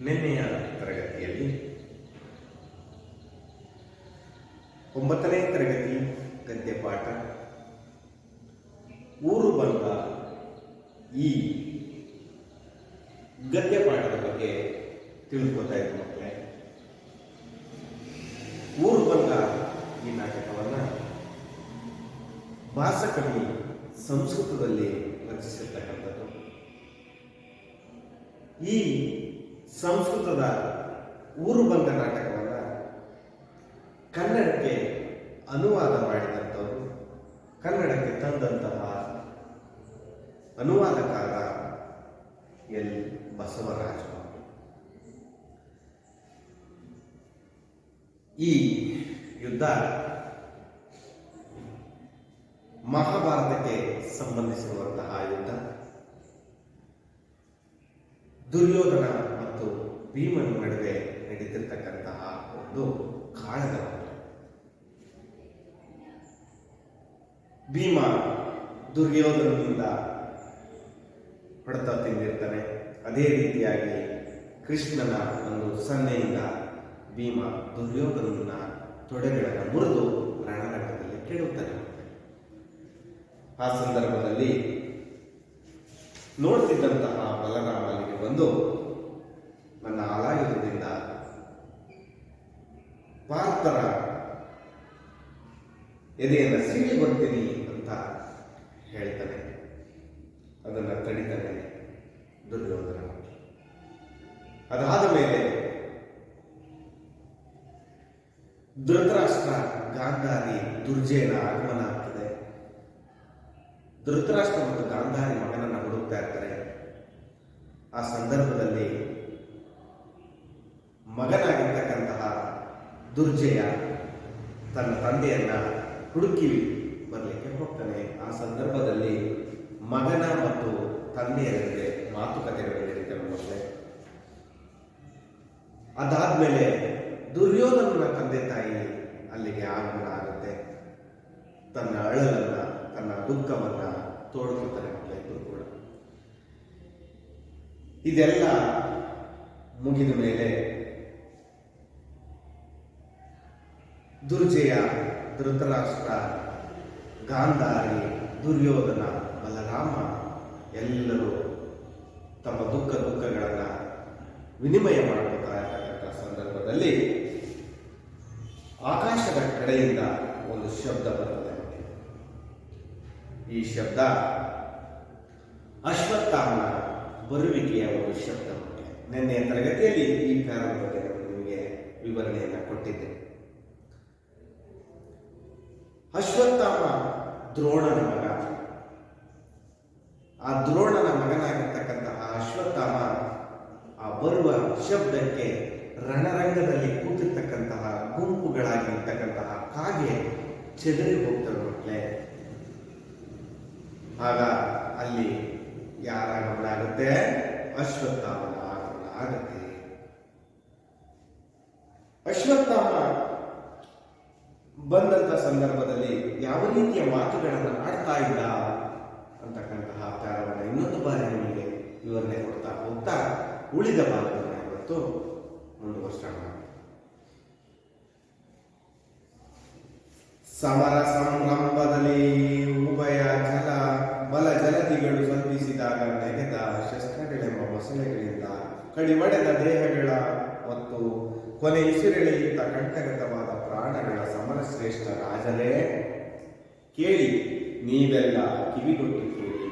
ನಿನ್ನೆಯ ತರಗತಿಯಲ್ಲಿ 9ನೇ ತರಗತಿ ಗದ್ಯಪಾಠ ಊರು ಬಂದ ಈ ಗದ್ಯಪಾಠದ ಬಗ್ಗೆ ತಿಳಿದುಕೊಳ್ತಾ ಇದ್ದ ಮಕ್ಕಳೇ. ಊರು ಬಂದ ಈ ನಾಟಕವನ್ನ ಭಾಸಕವಿ ಸಂಸ್ಕೃತದಲ್ಲಿ ರಚಿಸಿರ್ತಕ್ಕಂಥದ್ದು. ಈ ಸಂಸ್ಕೃತದ ಊರು ಬಂದ ನಾಟಕವನ್ನ ಕನ್ನಡಕ್ಕೆ ಅನುವಾದ ಮಾಡಿದಂಥವರು, ಕನ್ನಡಕ್ಕೆ ತಂದಂತಹ ಅನುವಾದಕಾರ ಎಲ್ ಬಸವರಾಜ. ಈ ಯುದ್ಧ ಮಹಾಭಾರತಕ್ಕೆ ಸಂಬಂಧಿಸಿರುವಂತಹ ಯುದ್ಧ. ದುರ್ಯೋಧನ ಮತ್ತು ಭೀಮನ ನಡುವೆ ನಡೀತಿರ್ತಕ್ಕಂತಹ ಒಂದು ಕಾಳಗ. ಭೀಮ ದುರ್ಯೋಧನನಿಂದ ಹೊಡೆತ ತಿಂದಿರ್ತಾನೆ. ಅದೇ ರೀತಿಯಾಗಿ ಕೃಷ್ಣನ ಒಂದು ಸನ್ನೆಯಿಂದ ಭೀಮ ದುರ್ಯೋಧನನ ತೊಡೆಗಳನ್ನು ಮುರಿದು ರಣರಂಗದಲ್ಲಿ ಕೆಡುತ್ತಾನೆ. ಆ ಸಂದರ್ಭದಲ್ಲಿ ನೋಡ್ತಿದ್ದಂತಹ ಬಲರಾಮ ಅಲ್ಲಿಗೆ ಬಂದು ನನ್ನ ಆಲಾಯುಧದಿಂದ ಪಾರ್ಥರ ಎದೆಯನ್ನು ಸೀಳಿ ಬರ್ತೀನಿ ಅಂತ ಹೇಳ್ತಾನೆ. ಅದನ್ನು ತಡಿತಾನೆ ದುರ್ಯೋಧನ. ಅದಾದ ಮೇಲೆ ಧೃತರಾಷ್ಟ್ರ, ಗಾಂಧಾರಿ, ದುರ್ಜಯನ ಆಗಮನ ಆಗ್ತದೆ. ಧೃತರಾಷ್ಟ್ರ ಮತ್ತು ಗಾಂಧಾರಿ ಮಗನನ್ನು ಹುಡುಕ್ತಾ ಇರ್ತಾರೆ. ಆ ಸಂದರ್ಭದಲ್ಲಿ ಮಗನಾಗಿರ್ತಕ್ಕಂತಹ ದುರ್ಜಯ ತನ್ನ ತಂದೆಯನ್ನ ಹುಡುಕಿ ಬರಲಿಕ್ಕೆ ಹೋಗ್ತಾನೆ. ಆ ಸಂದರ್ಭದಲ್ಲಿ ಮಗನ ಮತ್ತು ತಂದೆಯ ನಡುವೆ ಮಾತುಕತೆಗಳು ನಡೀತವೆ ಮತ್ತೆ. ಅದಾದ್ಮೇಲೆ ದುರ್ಯೋಧನನ ತಂದೆ ತಾಯಿ ಅಲ್ಲಿಗೆ ಆಗಮನ ಆಗುತ್ತೆ. ತನ್ನ ಅಳಲನ್ನ, ತನ್ನ ದುಃಖವನ್ನ ತೋಡ್ಕೊಳ್ತಾರೆ ಮಕ್ಕಳಿಬ್ಬರು ಕೂಡ. ಇದೆಲ್ಲ ಮುಗಿದ ಮೇಲೆ ದುರ್ಜಯ, ಧೃತರಾಷ್ಟ್ರ, ಗಾಂಧಾರಿ, ದುರ್ಯೋಧನ, ಬಲರಾಮ ಎಲ್ಲರೂ ತಮ್ಮ ದುಃಖಗಳನ್ನು ವಿನಿಮಯ ಮಾಡ್ಕೊತಾ ಇರ್ತಕ್ಕಂಥ ಸಂದರ್ಭದಲ್ಲಿ ಆಕಾಶದ ಕಡೆಯಿಂದ ಒಂದು ಶಬ್ದ ಬರ್ತದೆ. ಈ ಶಬ್ದ ಅಶ್ವತ್ಥಾಮನ ಬರುವಿಕೆಯ ಒಂದು ಶಬ್ದ. ನಿನ್ನೆಯ ತರಗತಿಯಲ್ಲಿ ಈ ಕಾರಣದ ಬಗ್ಗೆ ನಿಮಗೆ ವಿವರಣೆಯನ್ನು ಕೊಟ್ಟಿದ್ದೆ. ಅಶ್ವತ್ಥಾಮ ದ್ರೋಣನ ಮಗ. ಆ ದ್ರೋಣನ ಮಗನಾಗಿರ್ತಕ್ಕಂತಹ ಅಶ್ವತ್ಥಾಮ ಆ ಬರುವ ಶಬ್ದಕ್ಕೆ ರಣರಂಗದಲ್ಲಿ ಕೂತಿರ್ತಕ್ಕಂತಹ ಗುಂಪುಗಳಾಗಿರ್ತಕ್ಕಂತಹ ಕಾಗೆ ಚೆದರಿ ಹೋಗ್ತವೆ ಮಕ್ಕಳೇ. ಆಗ ಅಲ್ಲಿ ಯಾರ ಆಗಮನ ಆಗುತ್ತೆ? ಅಶ್ವತ್ಥಾಮನ ಆಗಮನ ಆಗುತ್ತೆ. ಅಶ್ವತ್ಥಾಮ ಬಂದಂತ ಸಂದರ್ಭದಲ್ಲಿ ಯಾವ ರೀತಿಯ ಮಾತುಗಳನ್ನು ಆಡ್ತಾ ಇದ್ದ ಅಂತಕ್ಕಂತಹ ಪ್ಯಾರವನ್ನು ಇನ್ನೊಂದು ಬಾರಿ ನಿಮಗೆ ವಿವರಣೆ ಕೊಡ್ತಾ ಹೋಗ್ತಾ ಉಳಿದ ಭಾಗವನ್ನು ಇವತ್ತು ಮುಂದುವರ್ಸೋಣ. ಸಮರ ಸಂರಂಭದಲ್ಲಿ ಉಭಯ ಜಲ ಬಲ ಜಲದಿಗಳು ಸಂಧಿಸಿದಾಗ ನೆಗೆದ ಶಸ್ತ್ರಗಳೆಂಬ ಮೊಸಳೆಗಳಿಂದ ಕಡಿಮಡೆದ ದೇಹಗಳ ಮತ್ತು ಕೊನೆ ಉಸಿರೆಳೆಯುತ್ತ ಕಂಠಗತವಾದ ಪ್ರಾಣಗಳ ಸಮರಶ್ರೇಷ್ಠ ರಾಜರೇ, ಕೇಳಿ, ನೀವೆಲ್ಲ ಕಿವಿಗೊಟ್ಟು ಕೇಳಿ.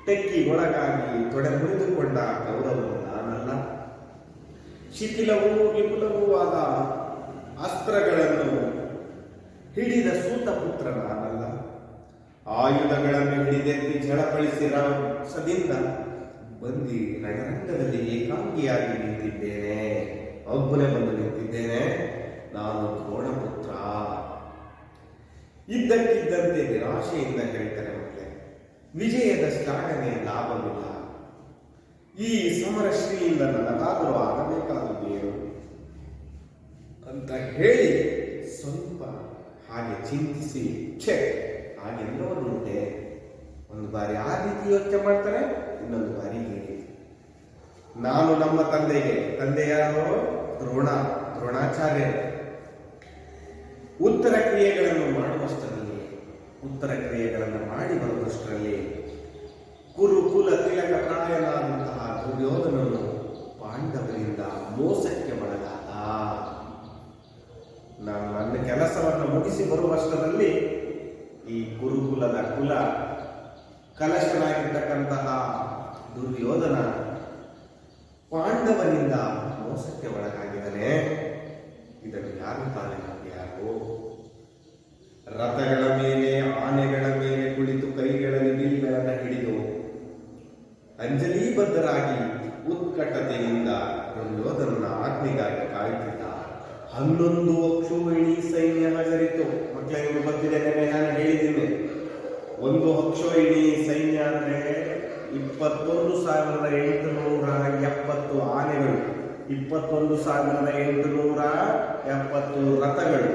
ಟೆಕ್ಕಿಗೊಳಗಾಗಿ ತೊಡೆ ಮುರಿದುಕೊಂಡ ಗೌರವವು ನಾನಲ್ಲ. ಶಿಥಿಲವೂ ವಿಪುಲವೂ ಆದ ಅಸ್ತ್ರಗಳನ್ನು ಹಿಡಿದ ಸೂತಪುತ್ರ ನಾನಲ್ಲ. ಆಯುಧಗಳನ್ನು ಹಿಡಿದೆತ್ತಿ ಝಳಪಡಿಸಿದ ಸದಿಂದ ಬಂದಿ ರಣರಂಗದಲ್ಲಿ ಏಕಾಂಗಿಯಾಗಿ ನಿಂತಿದ್ದೇನೆ. ಒಬ್ಬನೇ ಬಂದು ನಿಂತಿದ್ದೇನೆ. ನಾನು ದ್ರೋಣಪುತ್ರ. ಇದ್ದಕ್ಕಿದ್ದಂತೆ ನಿರಾಶೆಯಿಂದ ಹೇಳ್ತಾರೆ ಮಕ್ಕಳೇ, ವಿಜಯದ ಶ್ಲಾಘನೆಯ ಲಾಭವಿಲ್ಲ. ಈ ಸಮರಶ್ರೀಯಿಂದ ನನಗಾದರೂ ಆಗಬೇಕಾದದ್ದೇನು ಅಂತ ಹೇಳಿ ಸ್ವಲ್ಪ ಹಾಗೆ ಚಿಂತಿಸಿ, ಹಾಗೆಲ್ಲವನ್ನುಂಟೆ. ಒಂದು ಬಾರಿ ಆ ರೀತಿ ಯೋಚನೆ ಮಾಡ್ತಾರೆ, ಇನ್ನೊಂದು ಬಾರಿ ಈ ರೀತಿ. ನಾನು ನಮ್ಮ ತಂದೆಗೆ, ತಂದೆ ಯಾರೋ ದ್ರೋಣಾಚಾರ್ಯ, ಉತ್ತರ ಕ್ರಿಯೆಗಳನ್ನು ಮಾಡಿ ಬರುವಷ್ಟರಲ್ಲಿ ಕುರುಕುಲ ತಿಲಕ ಪ್ರಾಯನಾದಂತಹ ದುರ್ಯೋಧನನು ಪಾಂಡವರಿಂದ ಮೋಸಕ್ಕೆ ಒಳಗಾದ. ನಾನು ನನ್ನ ಕೆಲಸವನ್ನು ಮುಗಿಸಿ ಬರುವಷ್ಟರಲ್ಲಿ ಈ ಕುರುಕುಲದ ಕುಲ ಕಲಶನಾಗಿರ್ತಕ್ಕಂತಹ ದುರ್ಯೋಧನ ಪಾಂಡವರಿಂದ ಮೋಸಕ್ಕೆ ಒಳಗಾಗಿದ್ದಾನೆ. ಇದನ್ನು ಯಾರು ತಾನೇ ಯಾರು? ರಥಗಳ ಮೇಲೆ, ಆನೆಗಳ ಮೇಲೆ ಕುಳಿತು ಕೈಗಳಲ್ಲಿ ಬಿಲ್ಗಳನ್ನು ಹಿಡಿದು ಅಂಜಲೀಬದ್ಧರಾಗಿ ಉತ್ಕಟತೆಯಿಂದ ದುರ್ಯೋಧನನ ಆಜ್ಞೆಗಾಗಿ ಕಾಯುತ್ತಿದ್ದ. 11 ಅಕ್ಷೋಹಿಣಿ ಸೈನ್ಯ ಹಾಜರಿತ್ತು. ಮಕ್ಕಳೇ, ನಿಮಗೆ ಗೊತ್ತಿದೆ, ನಾನು ಹೇಳಿದ್ದೀನಿ, 1 ಅಕ್ಷೋಹಿಣಿ ಸೈನ್ಯ ಅಂದ್ರೆ 21,870 ಆನೆಗಳು, 21,870 ರಥಗಳು,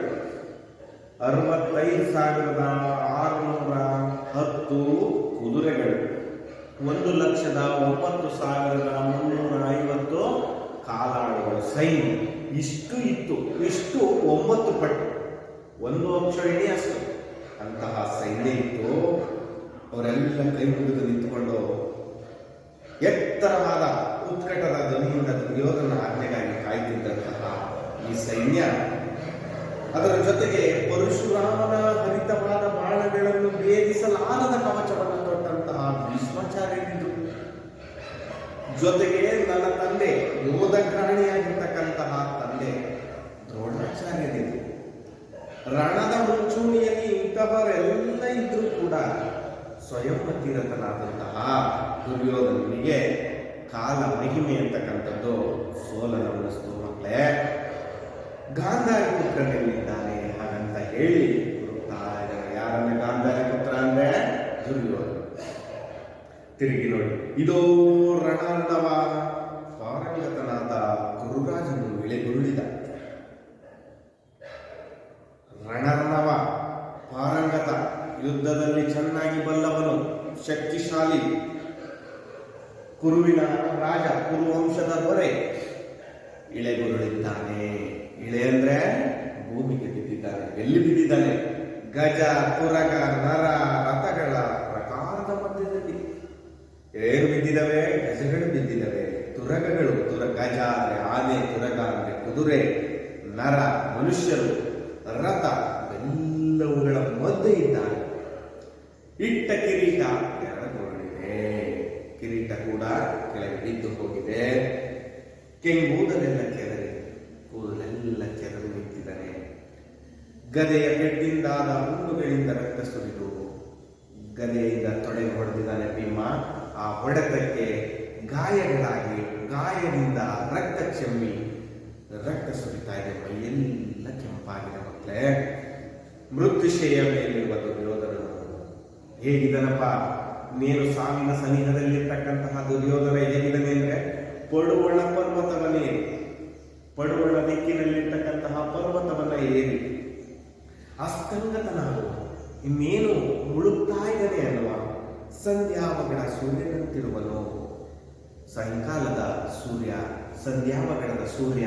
65,610 ಕುದುರೆಗಳು, 1,09,350 ಕಾಲಾಳುಗಳು ಸೈನ್ಯ. ಇಷ್ಟು ಇತ್ತು. ಇಷ್ಟು 9 ಪಟ್ಟು, 1 ಅಕ್ಷೋಹಿಣಿ ಅಷ್ಟು ಅಂತಹ ಸೈನ್ಯ ಇತ್ತು. ಅವರೆಲ್ಲ ಕೈ ಮುಗಿದು ನಿಂತುಕೊಂಡು ಎತ್ತರವಾದ ಉತ್ಕಟದ ಧ್ವನಿಯಿಂದ ದುರ್ಯೋಧನ ಆಜ್ಞೆಗಾಗಿ ಕಾಯ್ತಿದ್ದಂತಹ ಈ ಸೈನ್ಯ, ಅದರ ಜೊತೆಗೆ ಪರಶುರಾಮನ ಹರಿತವಾದ ಬಾಣಗಳನ್ನು ಭೇದಿಸಲಾರದ ಕವಚವನ್ನು ತೊಟ್ಟಂತಹ ಭೀಷ್ಮಾಚಾರ್ಯರಿದ್ದು, ಜೊತೆಗೆ ನನ್ನ ತಂದೆ ಯೋಧಗ್ರಾಣಿಯಾಗಿರ್ತಕ್ಕಂತಹ ತಂದೆ ದ್ರೋಣಾಚಾರ್ಯರಿದ್ದು, ರಣದ ಮುಂಚೂಣಿಯಲ್ಲಿ ಇಂತಹವರೆಲ್ಲ ಇದ್ರೂ ಕೂಡ ಸ್ವಯಂ ಅತಿರಥನಾದಂತಹ ದುರ್ಯೋಧನಿಗೆ ಕಾಲ ಮಹಿಮೆ ಅಂತಕ್ಕಂಥದ್ದು ಸೋಲನವನಿಸ್ತು. ಮಕ್ಕಳೇ, ಗಾಂಧಾರಿ ಪುತ್ರನಿದ್ದಾನೆ ಹಾಗಂತ ಹೇಳಿ ಹುಡುಕ್ತಾ ಇದ್ದಾರೆ. ಯಾರನ್ನ ಗಾಂಧಾರಿ ಪುತ್ರ ಅಂದ್ರೆ? ದುರ್ಯೋಧನ. ತಿರುಗಿ ನೋಡಿ, ಇದೋ ರಣಾರ್ಣವ ಪಾರಂಗತನಾದ ಗುರುರಾಜನು ಇಳೆಗುರುಳಿದ. ರಣರ್ಣವ ಪಾರಂಗತ, ಯುದ್ಧದಲ್ಲಿ ಚೆನ್ನಾಗಿ ಬಲ್ಲವನು, ಶಕ್ತಿಶಾಲಿ, ಕುರುವಿನ ರಾಜ, ಕುರುವಂಶದ ದೊರೆ ಇಳೆಗುರುಳಿದ್ದಾನೆ. ಇಳೆ ಅಂದ್ರೆ ಭೂಮಿಗೆ ಬಿದ್ದಿದ್ದಾನೆ. ಎಲ್ಲಿ ಬಿದ್ದಿದ್ದಾನೆ? ಗಜ, ತುರಗ, ನರ, ರಥಗಳ ಪ್ರಕಾರದ ಮಧ್ಯದಲ್ಲಿ. ಏನು ಬಿದ್ದಿದ್ದಾವೆ? ಗಜಗಳು ಬಿದ್ದಿದ್ದಾವೆ, ತುರಗಗಳು, ಗಜ ಅಂದ್ರೆ ಆನೆ, ತುರಗ ಅಂದ್ರೆ ಕುದುರೆ, ನರ ಮನುಷ್ಯರು, ರಥ ಎಲ್ಲವುಗಳ ಮಧ್ಯೆ ಇದ್ದಾನೆ. ಇಟ್ಟ ಕಿರೀಟ ಕೆಳಗೊಂಡಿದೆ, ಕಿರೀಟ ಕೂಡ ಕೆಳಗೆ ಬಿದ್ದು ಹೋಗಿದೆ. ಕೆಂಗೂದಲೆಲ್ಲ ಕೆದರಿ, ಕೂದಲೆಲ್ಲ ಕೆದರಿ ನಿಂತಿದ್ದಾನೆ. ಗದೆಯ ಪೆಟ್ಟಿಂದಾದ ಹುಣ್ಣುಗಳಿಂದ ರಕ್ತ ಸುರಿದು ಗದೆಯಿಂದ ತೊಡೆಗೆ ಹೊಡೆದಿದ್ದಾನೆ ಭೀಮ. ಆ ಹೊಡೆತಕ್ಕೆ ಗಾಯಗಳಾಗಿ, ಗಾಯದಿಂದ ರಕ್ತ ಚೆಮ್ಮಿ ರಕ್ತ ಸುರಿತಾ ಇದೆ. ಮೈಯೆಲ್ಲ ಕೆಂಪಾಗಿದೆ. ಮಕ್ಕಳೇ, ಮೃತ್ಯುಶೆಯ ಮೇಲಿರುವ ದುರ್ಯೋಧನನು ಹೇಗಿದನಪ್ಪ? ನೀನು ಸಾವಿನ ಸನಿಹದಲ್ಲಿರ್ತಕ್ಕಂತಹ ದುರ್ಯೋಧನ ಹೇಗಿದ್ದಾನೆ ಅಂದ್ರೆ, ಪಡುವಣ ಪರ್ವತವನ್ನೇ, ಪಡುವಣ ದಿಕ್ಕಿನಲ್ಲಿರ್ತಕ್ಕಂತಹ ಪರ್ವತವನ್ನ ಏರಿ ಅಸ್ತಂಗತನಾಗುವ, ಇನ್ನೇನು ಮುಳುಗ್ತಾ ಇದ್ದಾನೆ ಅನ್ನುವ ಸಂಧ್ಯಾವಗಡ ಸೂರ್ಯನಂತಿರುವನು. ಸಾಯಂಕಾಲದ ಸೂರ್ಯ, ಸಂಧ್ಯಾವಗಡದ ಸೂರ್ಯ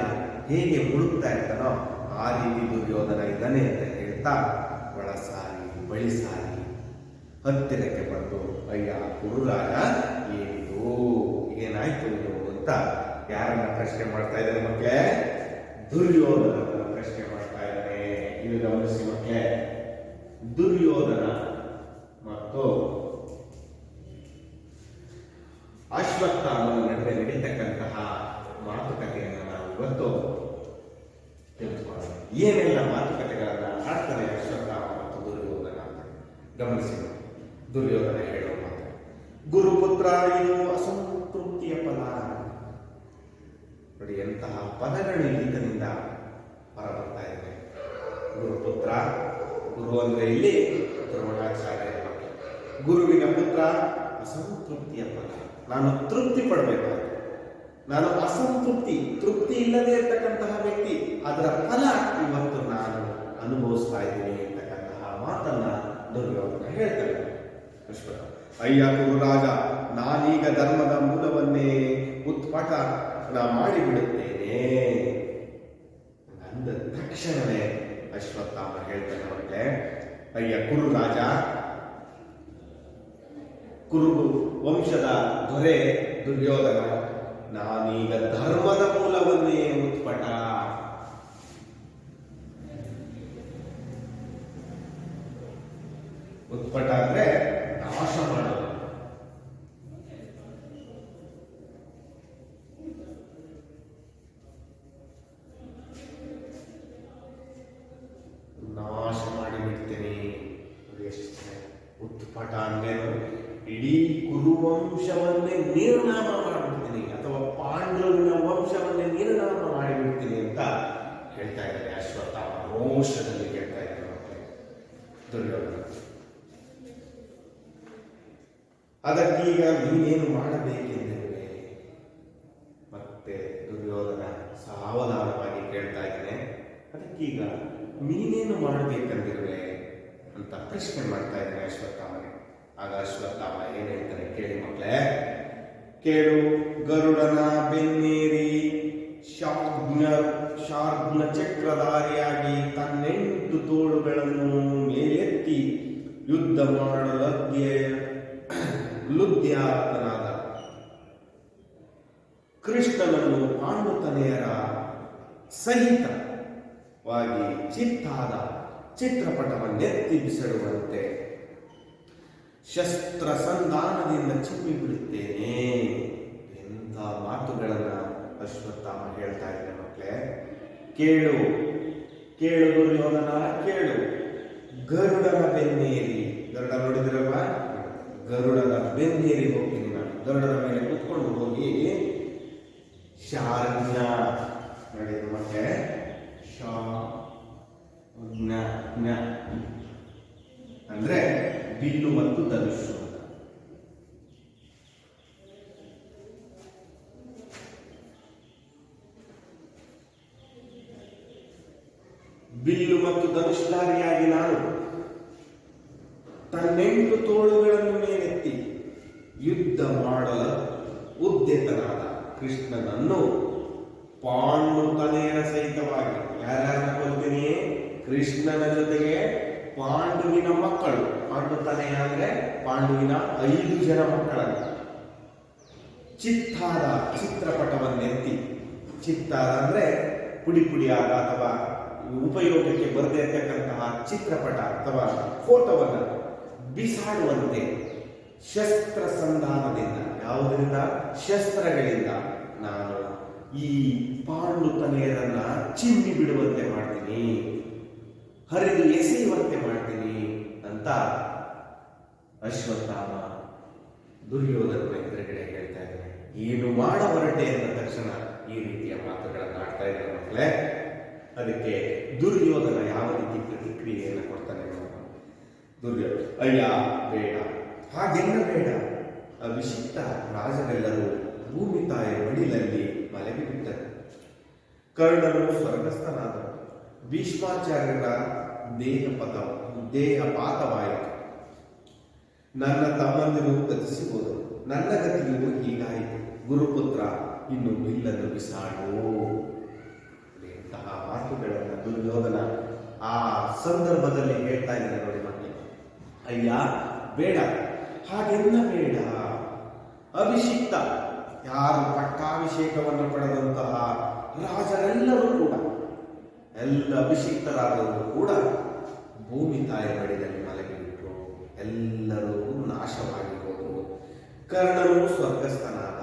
ಹೇಗೆ ಮುಳುಗ್ತಾ ಇರ್ತಾನೋ ಆ ರೀತಿ ದುರ್ಯೋಧನ ಇದ್ದಾನೆ ಅಂತ ಹೇಳ್ತಾ ಒಳಸಾರಿ ಬಳಿಸಾರಿ ಹತ್ತಿರಕ್ಕೆ ಬಂದು, ಅಯ್ಯ ಕುರುರಾಜ, ಏನಾಯ್ತು ಇದು ಅಂತ ಯಾರನ್ನ ಪ್ರಶ್ನೆ ಮಾಡ್ತಾ ಇದ್ದಾನೆ ಮಕ್ಕಳೇ? ದುರ್ಯೋಧನ ಪ್ರಶ್ನೆ ಮಾಡ್ತಾ ಇದ್ದಾನೆ. ಇದು ಗಮನಿಸಿ ಮಕ್ಕಳೇ, ದುರ್ಯೋಧನ ಮತ್ತು ಅಶ್ವತ್ಥಾಮನ ನಡುವೆ ನಡೀತಕ್ಕಂತಹ ಮಾತುಕತೆಯನ್ನು ನಾವು ಇವತ್ತು ತಿಳಿದುಕೊಳ್ಳೋಣ. ಏನೆಲ್ಲ ಮಾತುಕತೆಗಳನ್ನ ಆಡ್ತಾರೆ ಅಶ್ವತ್ಥಾಮ ಮತ್ತು ದುರ್ಯೋಧನ ಅಂತ ಗಮನಿಸಿ. ದುರ್ಯೋಧನ ಹೇಳೋ ಮಾತು, ಗುರುಪುತ್ರ, ಇದು ಅಸಂತೃಪ್ತಿಯ ಪದ. ನೋಡಿ, ಎಂತಹ ಪದಗಳು ಈತನಿಂದ ಹೊರಬರ್ತಾ ಇದೆ. ಗುರುಪುತ್ರ, ಗುರು ಅಂದ್ರೆ ಇಲ್ಲಿ ದ್ರೋಣಾಚಾರ್ಯ, ಗುರುವಿನ ಪುತ್ರ, ಅಸಂತೃಪ್ತಿಯ ಪದ. ನಾನು ತೃಪ್ತಿ ಪಡಬೇಕಾದ್ರೆ, ನಾನು ಅಸಂತೃಪ್ತಿ, ತೃಪ್ತಿ ಇಲ್ಲದೆ ಇರ್ತಕ್ಕಂತಹ ವ್ಯಕ್ತಿ, ಅದರ ಫಲ ಇವತ್ತು ನಾನು ಅನುಭವಿಸ್ತಾ ಇದ್ದೀನಿ ಅಂತಕ್ಕಂತಹ ಮಾತನ್ನ ದುರ್ಯೋಧನ ಹೇಳ್ತಾರೆ. ಅಯ್ಯ ಕುರುರಾಜ, ನಾನೀಗ ಧರ್ಮದ ಮೂಲವನ್ನೇ ಉತ್ಪಟ ನಾ ಮಾಡಿಬಿಡುತ್ತೇನೆ ಅಂದ ತಕ್ಷಣವೇ ಅಶ್ವತ್ಥಾಮ ಹೇಳ್ತಾನೆ ಅವರಿಗೆ, ಅಯ್ಯ ಕುರು ರಾಜ, ಕುರು ವಂಶದ ದೊರೆ ದುರ್ಯೋಧನ, ನಾನೀಗ ಧರ್ಮದ ಮೂಲವನ್ನೇ ಉತ್ಪಟ. ಉತ್ಪಟ ಅಂದ್ರೆ ನಾಶ ಮಾಡೋದು. ನಾಶ ಮಾಡಿಬಿಡ್ತೇನೆ. ಉತ್ಪಟ ಅಂದ್ರೇನು? ಇಡೀ ಕುರುವಂಶವನ್ನೇ ನಿರ್ನಾಮ ಮಾಡಿಬಿಡ್ತೀನಿ, ಅಥವಾ ಪಾಂಡವನ ವಂಶವನ್ನೇ ನಿರ್ನಾಮ ಮಾಡಿಬಿಡ್ತೀನಿ ಅಂತ ಹೇಳ್ತಾ ಇದ್ದಾರೆ ಅಶ್ವತ್ಥಾಮ. ರೋಷದಲ್ಲಿ ಹೇಳ್ತಾ ಇದ್ದಾರೆ ದುರ್ಯೋಧನ. ಅದಕ್ಕೀಗ ನೀನೇನು ಮಾಡಬೇಕೆಂದಿರುವೆ? ಮತ್ತೆ ದುರ್ಯೋಧನ ಸಾವಧಾನವಾಗಿ ಕೇಳ್ತಾ ಇದ್ದಾನೆ, ಅದಕ್ಕೀಗ ನೀನೇನು ಮಾಡಬೇಕೆಂದಿರುವೆ ಅಂತ ಪ್ರಶ್ನೆ ಮಾಡ್ತಾ ಇದ್ದಾನೆ ಅಶ್ವತ್ಥಾಮನಿಗೆ. ಆಗ ಅಶ್ವತ್ಥಾಮ ಏನ್ ಹೇಳ್ತಾನೆ ಕೇಳಿ ಮಕ್ಕಳೇ, ಕೇಳು. ಗರುಡನ ಬೆನ್ನೇರಿ ಶಾರ್ಗ್ನ ಚಕ್ರಧಾರಿಯಾಗಿ ತನ್ನೆಂಟು ತೋಳುಗಳನ್ನು ಮೇಲೆತ್ತಿ ಯುದ್ಧ ಲುದ್ಯಾತನಾದ ಕೃಷ್ಣನನ್ನು ಪಾಂಡುತನೆಯರ ಸಹಿತವಾಗಿ ಚಿತ್ತಾದ ಚಿತ್ರಪಟವನ್ನೆತ್ತಿ ಬಿಸಿಡುವಂತೆ ಶಸ್ತ್ರ ಸಂಧಾನದಿಂದ ಚಿಮ್ಮಿ ಬಿಡುತ್ತೇನೆ. ಎಂಥ ಮಾತುಗಳನ್ನ ಅಶ್ವತ್ಥಾಮ ಹೇಳ್ತಾ ಇದ್ದಾರೆ ಮಕ್ಕಳೇ. ಕೇಳು ಕೇಳು ದುರ್ಯೋಧನ ಕೇಳು. ಗರುಡನ ಬೆನ್ನೇರಿ, ಗರುಡ ನೋಡಿದಿರಲ್ವಾ? ಗರುಡನ ಬೆನ್ನೇರಿ ಹೋಗ್ತೀನಿ ನಾನು. ಗರುಡನ ಮೇಲೆ ಕುತ್ಕೊಂಡು ಹೋಗಿ ಶಾರ್ಜ್ಞ ನೋಡಿದ್ರು ಮತ್ತೆ ಅಂದ್ರೆ ಬಿಲ್ಲು ಮತ್ತು ಧನುಸ್ಸು ಅಂತ. ಬಿಲ್ಲು ಮತ್ತು ಧನುಷ್ಧಾರಿಯಾಗಿ ನಾನು ತನ್ನೆಂಟು ತೋಳುಗಳನ್ನು ಮೇಲೆತ್ತಿ ಯುದ್ಧ ಮಾಡಲು ಉದ್ಯತನಾದ ಕೃಷ್ಣನನ್ನು ಪಾಂಡುತನೆಯರ ಸಹಿತವಾಗಿ, ಯಾರ್ಯಾರನ್ನ ಕೊಲ್ತೀನಿ? ಕೃಷ್ಣನ ಜೊತೆಗೆ ಪಾಂಡುವಿನ ಮಕ್ಕಳು. ಪಾಂಡುತನೆಯ ಅಂದ್ರೆ ಪಾಂಡುವಿನ 5 ಜನ ಮಕ್ಕಳನ್ನು ಚಿತ್ತಾದ ಚಿತ್ರಪಟವನ್ನೆತ್ತಿ, ಚಿತ್ತಾದ ಅಂದ್ರೆ ಪುಡಿ ಪುಡಿಯಾದ ಅಥವಾ ಉಪಯೋಗಕ್ಕೆ ಬರದೇ ಇರತಕ್ಕಂತಹ ಚಿತ್ರಪಟ ಅಥವಾ ಫೋಟೋವನ್ನು ಬಿಸಾಡುವಂತೆ ಶಸ್ತ್ರ ಸಂಧಾನದಿಂದ, ಯಾವುದರಿಂದ? ಶಸ್ತ್ರಗಳಿಂದ ನಾನು ಈ ಪಾಂಡುತನೆಯರನ್ನ ಚಿಮ್ಮಿ ಬಿಡುವಂತೆ ಮಾಡ್ತೀನಿ, ಹರಿದು ಎಸೆಯುವಂತೆ ಮಾಡ್ತೀನಿ ಅಂತ ಅಶ್ವತ್ಥಾಮ ದುರ್ಯೋಧನ ಎದುರುಗಡೆ ಹೇಳ್ತಾ ಇದ್ದಾನೆ. ಏನು ಮಾಡ ಹೊರಟೆ ಅಂದ ತಕ್ಷಣ ಈ ರೀತಿಯ ಮಾತುಗಳನ್ನು ಆಡ್ತಾ ಇದ್ದಾರೆ ಮಕ್ಕಳೇ. ಅದಕ್ಕೆ ದುರ್ಯೋಧನ ಯಾವ ರೀತಿ ಪ್ರತಿಕ್ರಿಯೆಯನ್ನು ಕೊಡ್ತಾನೆ? ದುರ್ಯೋಧನ, ಅಯ್ಯ ಬೇಡ, ಹಾಗೆಲ್ಲ ಬೇಡ. ಅಭಿಷಿಕ್ತ ರಾಜರೆಲ್ಲರೂ ಭೂಮಿ ತಾಯಿಯ ಮಡಿಲಲ್ಲಿ ಮಲಗಿ ಬಿಟ್ಟರು. ಕರ್ಣನು ಸ್ವರ್ಗಸ್ಥನಾದನು. ಭೀಷ್ಮಾಚಾರ್ಯರ ದೇಹಪಾತವಾಯಿತು. ನನ್ನ ತಮ್ಮಂದಿರು ಗತಿಸಿ ಹೋದರು. ನನ್ನ ಗತಿಯು ಹೀಗಾಯಿತು. ಗುರುಪುತ್ರ, ಇನ್ನು ಬಿಲ್ಲನ್ನು ಬಿಸಾಡು. ಇಂತಹ ಮಾತುಗಳನ್ನು ದುರ್ಯೋಧನ ಆ ಸಂದರ್ಭದಲ್ಲಿ ಹೇಳ್ತಾ ಇದ್ದಾರೆ ನೋಡಿ ಮಕ್ಕಳು. ಅಯ್ಯ ಬೇಡ, ಹಾಗೆಲ್ಲ ಬೇಡ. ಅಭಿಷಿಕ್ತ, ಯಾರು ಪಟ್ಟಾಭಿಷೇಕವನ್ನು ಪಡೆದಂತಹ ರಾಜರೆಲ್ಲರೂ ಕೂಡ, ಎಲ್ಲ ಅಭಿಷಿಕ್ತರಾದವರು ಕೂಡ ಭೂಮಿ ತಾಯಿ ಮಡಿದಲ್ಲಿ ಮಲಗಿಬಿಟ್ರು. ಎಲ್ಲರೂ ನಾಶವಾಗಿ ಹೋದರು. ಕರ್ಣನು ಸ್ವರ್ಗಸ್ಥನಾದ.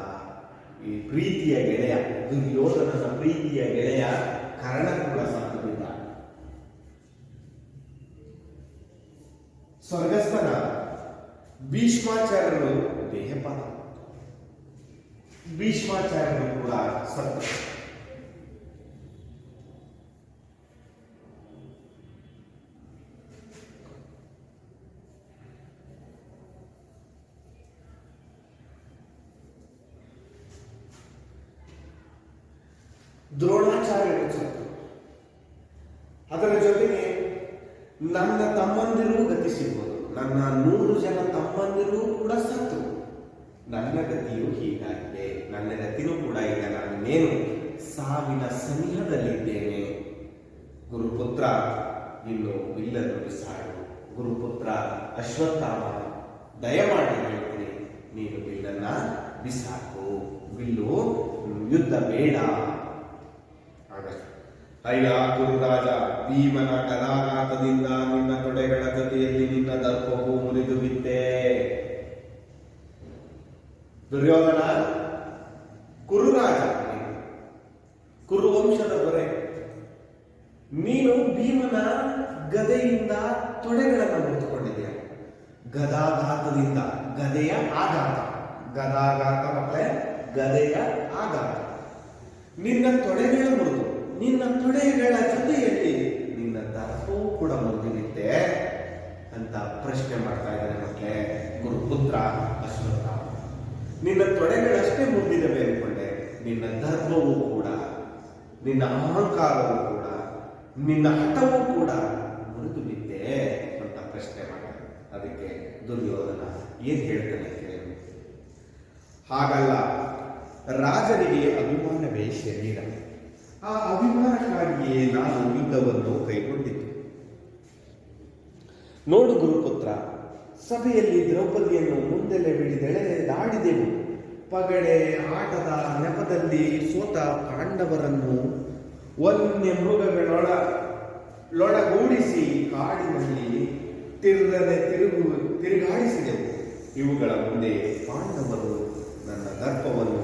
ಈ ಪ್ರೀತಿಯ ಗೆಳೆಯ, ದುರ್ಯೋಧನನ ಪ್ರೀತಿಯ ಗೆಳೆಯ ಕರ್ಣ ಕೂಡ ಸತ್ತು ಬಿದ್ದ, ಸ್ವರ್ಗಸ್ಥನಾದ. ಭೀಷ್ಮಾಚಾರ್ಯರು ದೇಹಪಾತ, ಭೀಷ್ಮಾಚಾರ್ಯರು ಕೂಡ ಸತ್ತು. ದ್ರೋಣಾಚಾರ್ಯರು ಸತ್ತು. ಅದರ ಜೊತೆಗೆ ನನ್ನ ತಮ್ಮಂದಿರೂ ಗತಿಸಿರ್ಬೋದು. ನನ್ನ 100 ಜನ ತಮ್ಮಂದಿರೂ ಕೂಡ ಸತ್ತು. ನನ್ನ ಗತಿಯು ಹೀಗಾಗಿದೆ, ನನ್ನ ಗತಿನೂ ಕೂಡ ಈಗ ನಾನೇನು ಸಾವಿನ ಸನಿಹದಲ್ಲಿದ್ದೇನೆ. ಗುರುಪುತ್ರ ಇನ್ನು ಬಿಲ್ಲನ್ನು ಬಿಸಾಡು. ಗುರುಪುತ್ರ ಅಶ್ವತ್ಥಾಮ, ದಯಮಾಡಿ ಹೇಳ್ತೀನಿ, ನೀನು ಬಿಲ್ಲನ್ನ ಬಿಸಾಕು. ಬಿಲ್ಲು ಯುದ್ಧ ಬೇಡ. ಅಯ್ಯ ಗುರುರಾಜ, ಭೀಮನ ಗದಾಘಾತದಿಂದ ನಿನ್ನ ತೊಡೆಗಳ ಜೊತೆಯಲ್ಲಿ ನಿನ್ನ ದರ್ಪವು ಮುರಿದು ಬಿದ್ದೆ. ದುರ್ಯೋಧನ ಕುರುರಾಜ, ಕುರುವಂಶದ ದೊರೆ, ನೀನು ಭೀಮನ ಗದೆಯಿಂದ ತೊಡೆಗಳನ್ನು ಮುರಿದುಕೊಂಡಿದ್ದೀಯ. ಗದಾಘಾತದಿಂದ, ಗದೆಯ ಆಘಾತ, ಗದಾಘಾತ ಮಕ್ಕಳೇ, ಗದೆಯ ಆಘಾತ. ನಿನ್ನ ತೊಡೆಗಳ ಮುರಿದು, ನಿನ್ನ ತೊಡೆಗಳ ಜೊತೆಯಲ್ಲಿ ನಿನ್ನ ದರ್ಪವೂ ಕೂಡ ಮುರಿದಿರುತ್ತೆ ಅಂತ ಪ್ರಶ್ನೆ ಮಾಡ್ತಾ ಇದ್ದಾರೆ ಮಕ್ಕಳೇ ಗುರುಪುತ್ರ ಅಶ್ವತ್ಥಾಮ. ನಿನ್ನ ತೊಡೆಗಳಷ್ಟೇ ಮುರಿದಿದ್ದಾವೆ ಅನ್ಕೊಂಡೆ, ನಿನ್ನ ದರ್ಪವೂ ಕೂಡ, ನಿನ್ನ ಅಹಂಕಾರವೂ ಕೂಡ, ನಿನ್ನ ಹಠವೂ ಕೂಡ ಮುರಿದು ಬಿದ್ದೆ ಅಂತ ಪ್ರಶ್ನೆ ಮಾಡ್ತಾರೆ. ಅದಕ್ಕೆ ದುರ್ಯೋಧನ ಏನ್ ಹೇಳ್ತಾನೆ ಕೇಳಿ. ಹಾಗಲ್ಲ, ರಾಜನಿಗೆ ಅಭಿಮಾನವೇ ಶರೀರ. ಆ ಅಭಿಮಾನಕ್ಕಾಗಿಯೇ ನಾನು ಯುದ್ಧವನ್ನು ಕೈಗೊಂಡಿದ್ದು. ನೋಡು ಗುರುಪುತ್ರ, ಸಭೆಯಲ್ಲಿ ದ್ರೌಪದಿಯನ್ನು ಮುಂದೆಲೆ ಬಿಡಿದೆಳೆದಾಡಿದೆವು. ಪಗಡೆ ಆಟದ ನೆಪದಲ್ಲಿ ಸೋತ ಪಾಂಡವರನ್ನು ವನ್ಯ ಮೃಗಗಳೊಳಗೂಡಿಸಿ ಕಾಡಿನಲ್ಲಿ ತಿರುಗಾಡಿಸಿದೆವು. ಇವುಗಳ ಮುಂದೆ ಪಾಂಡವರು ನನ್ನ ದರ್ಪವನ್ನು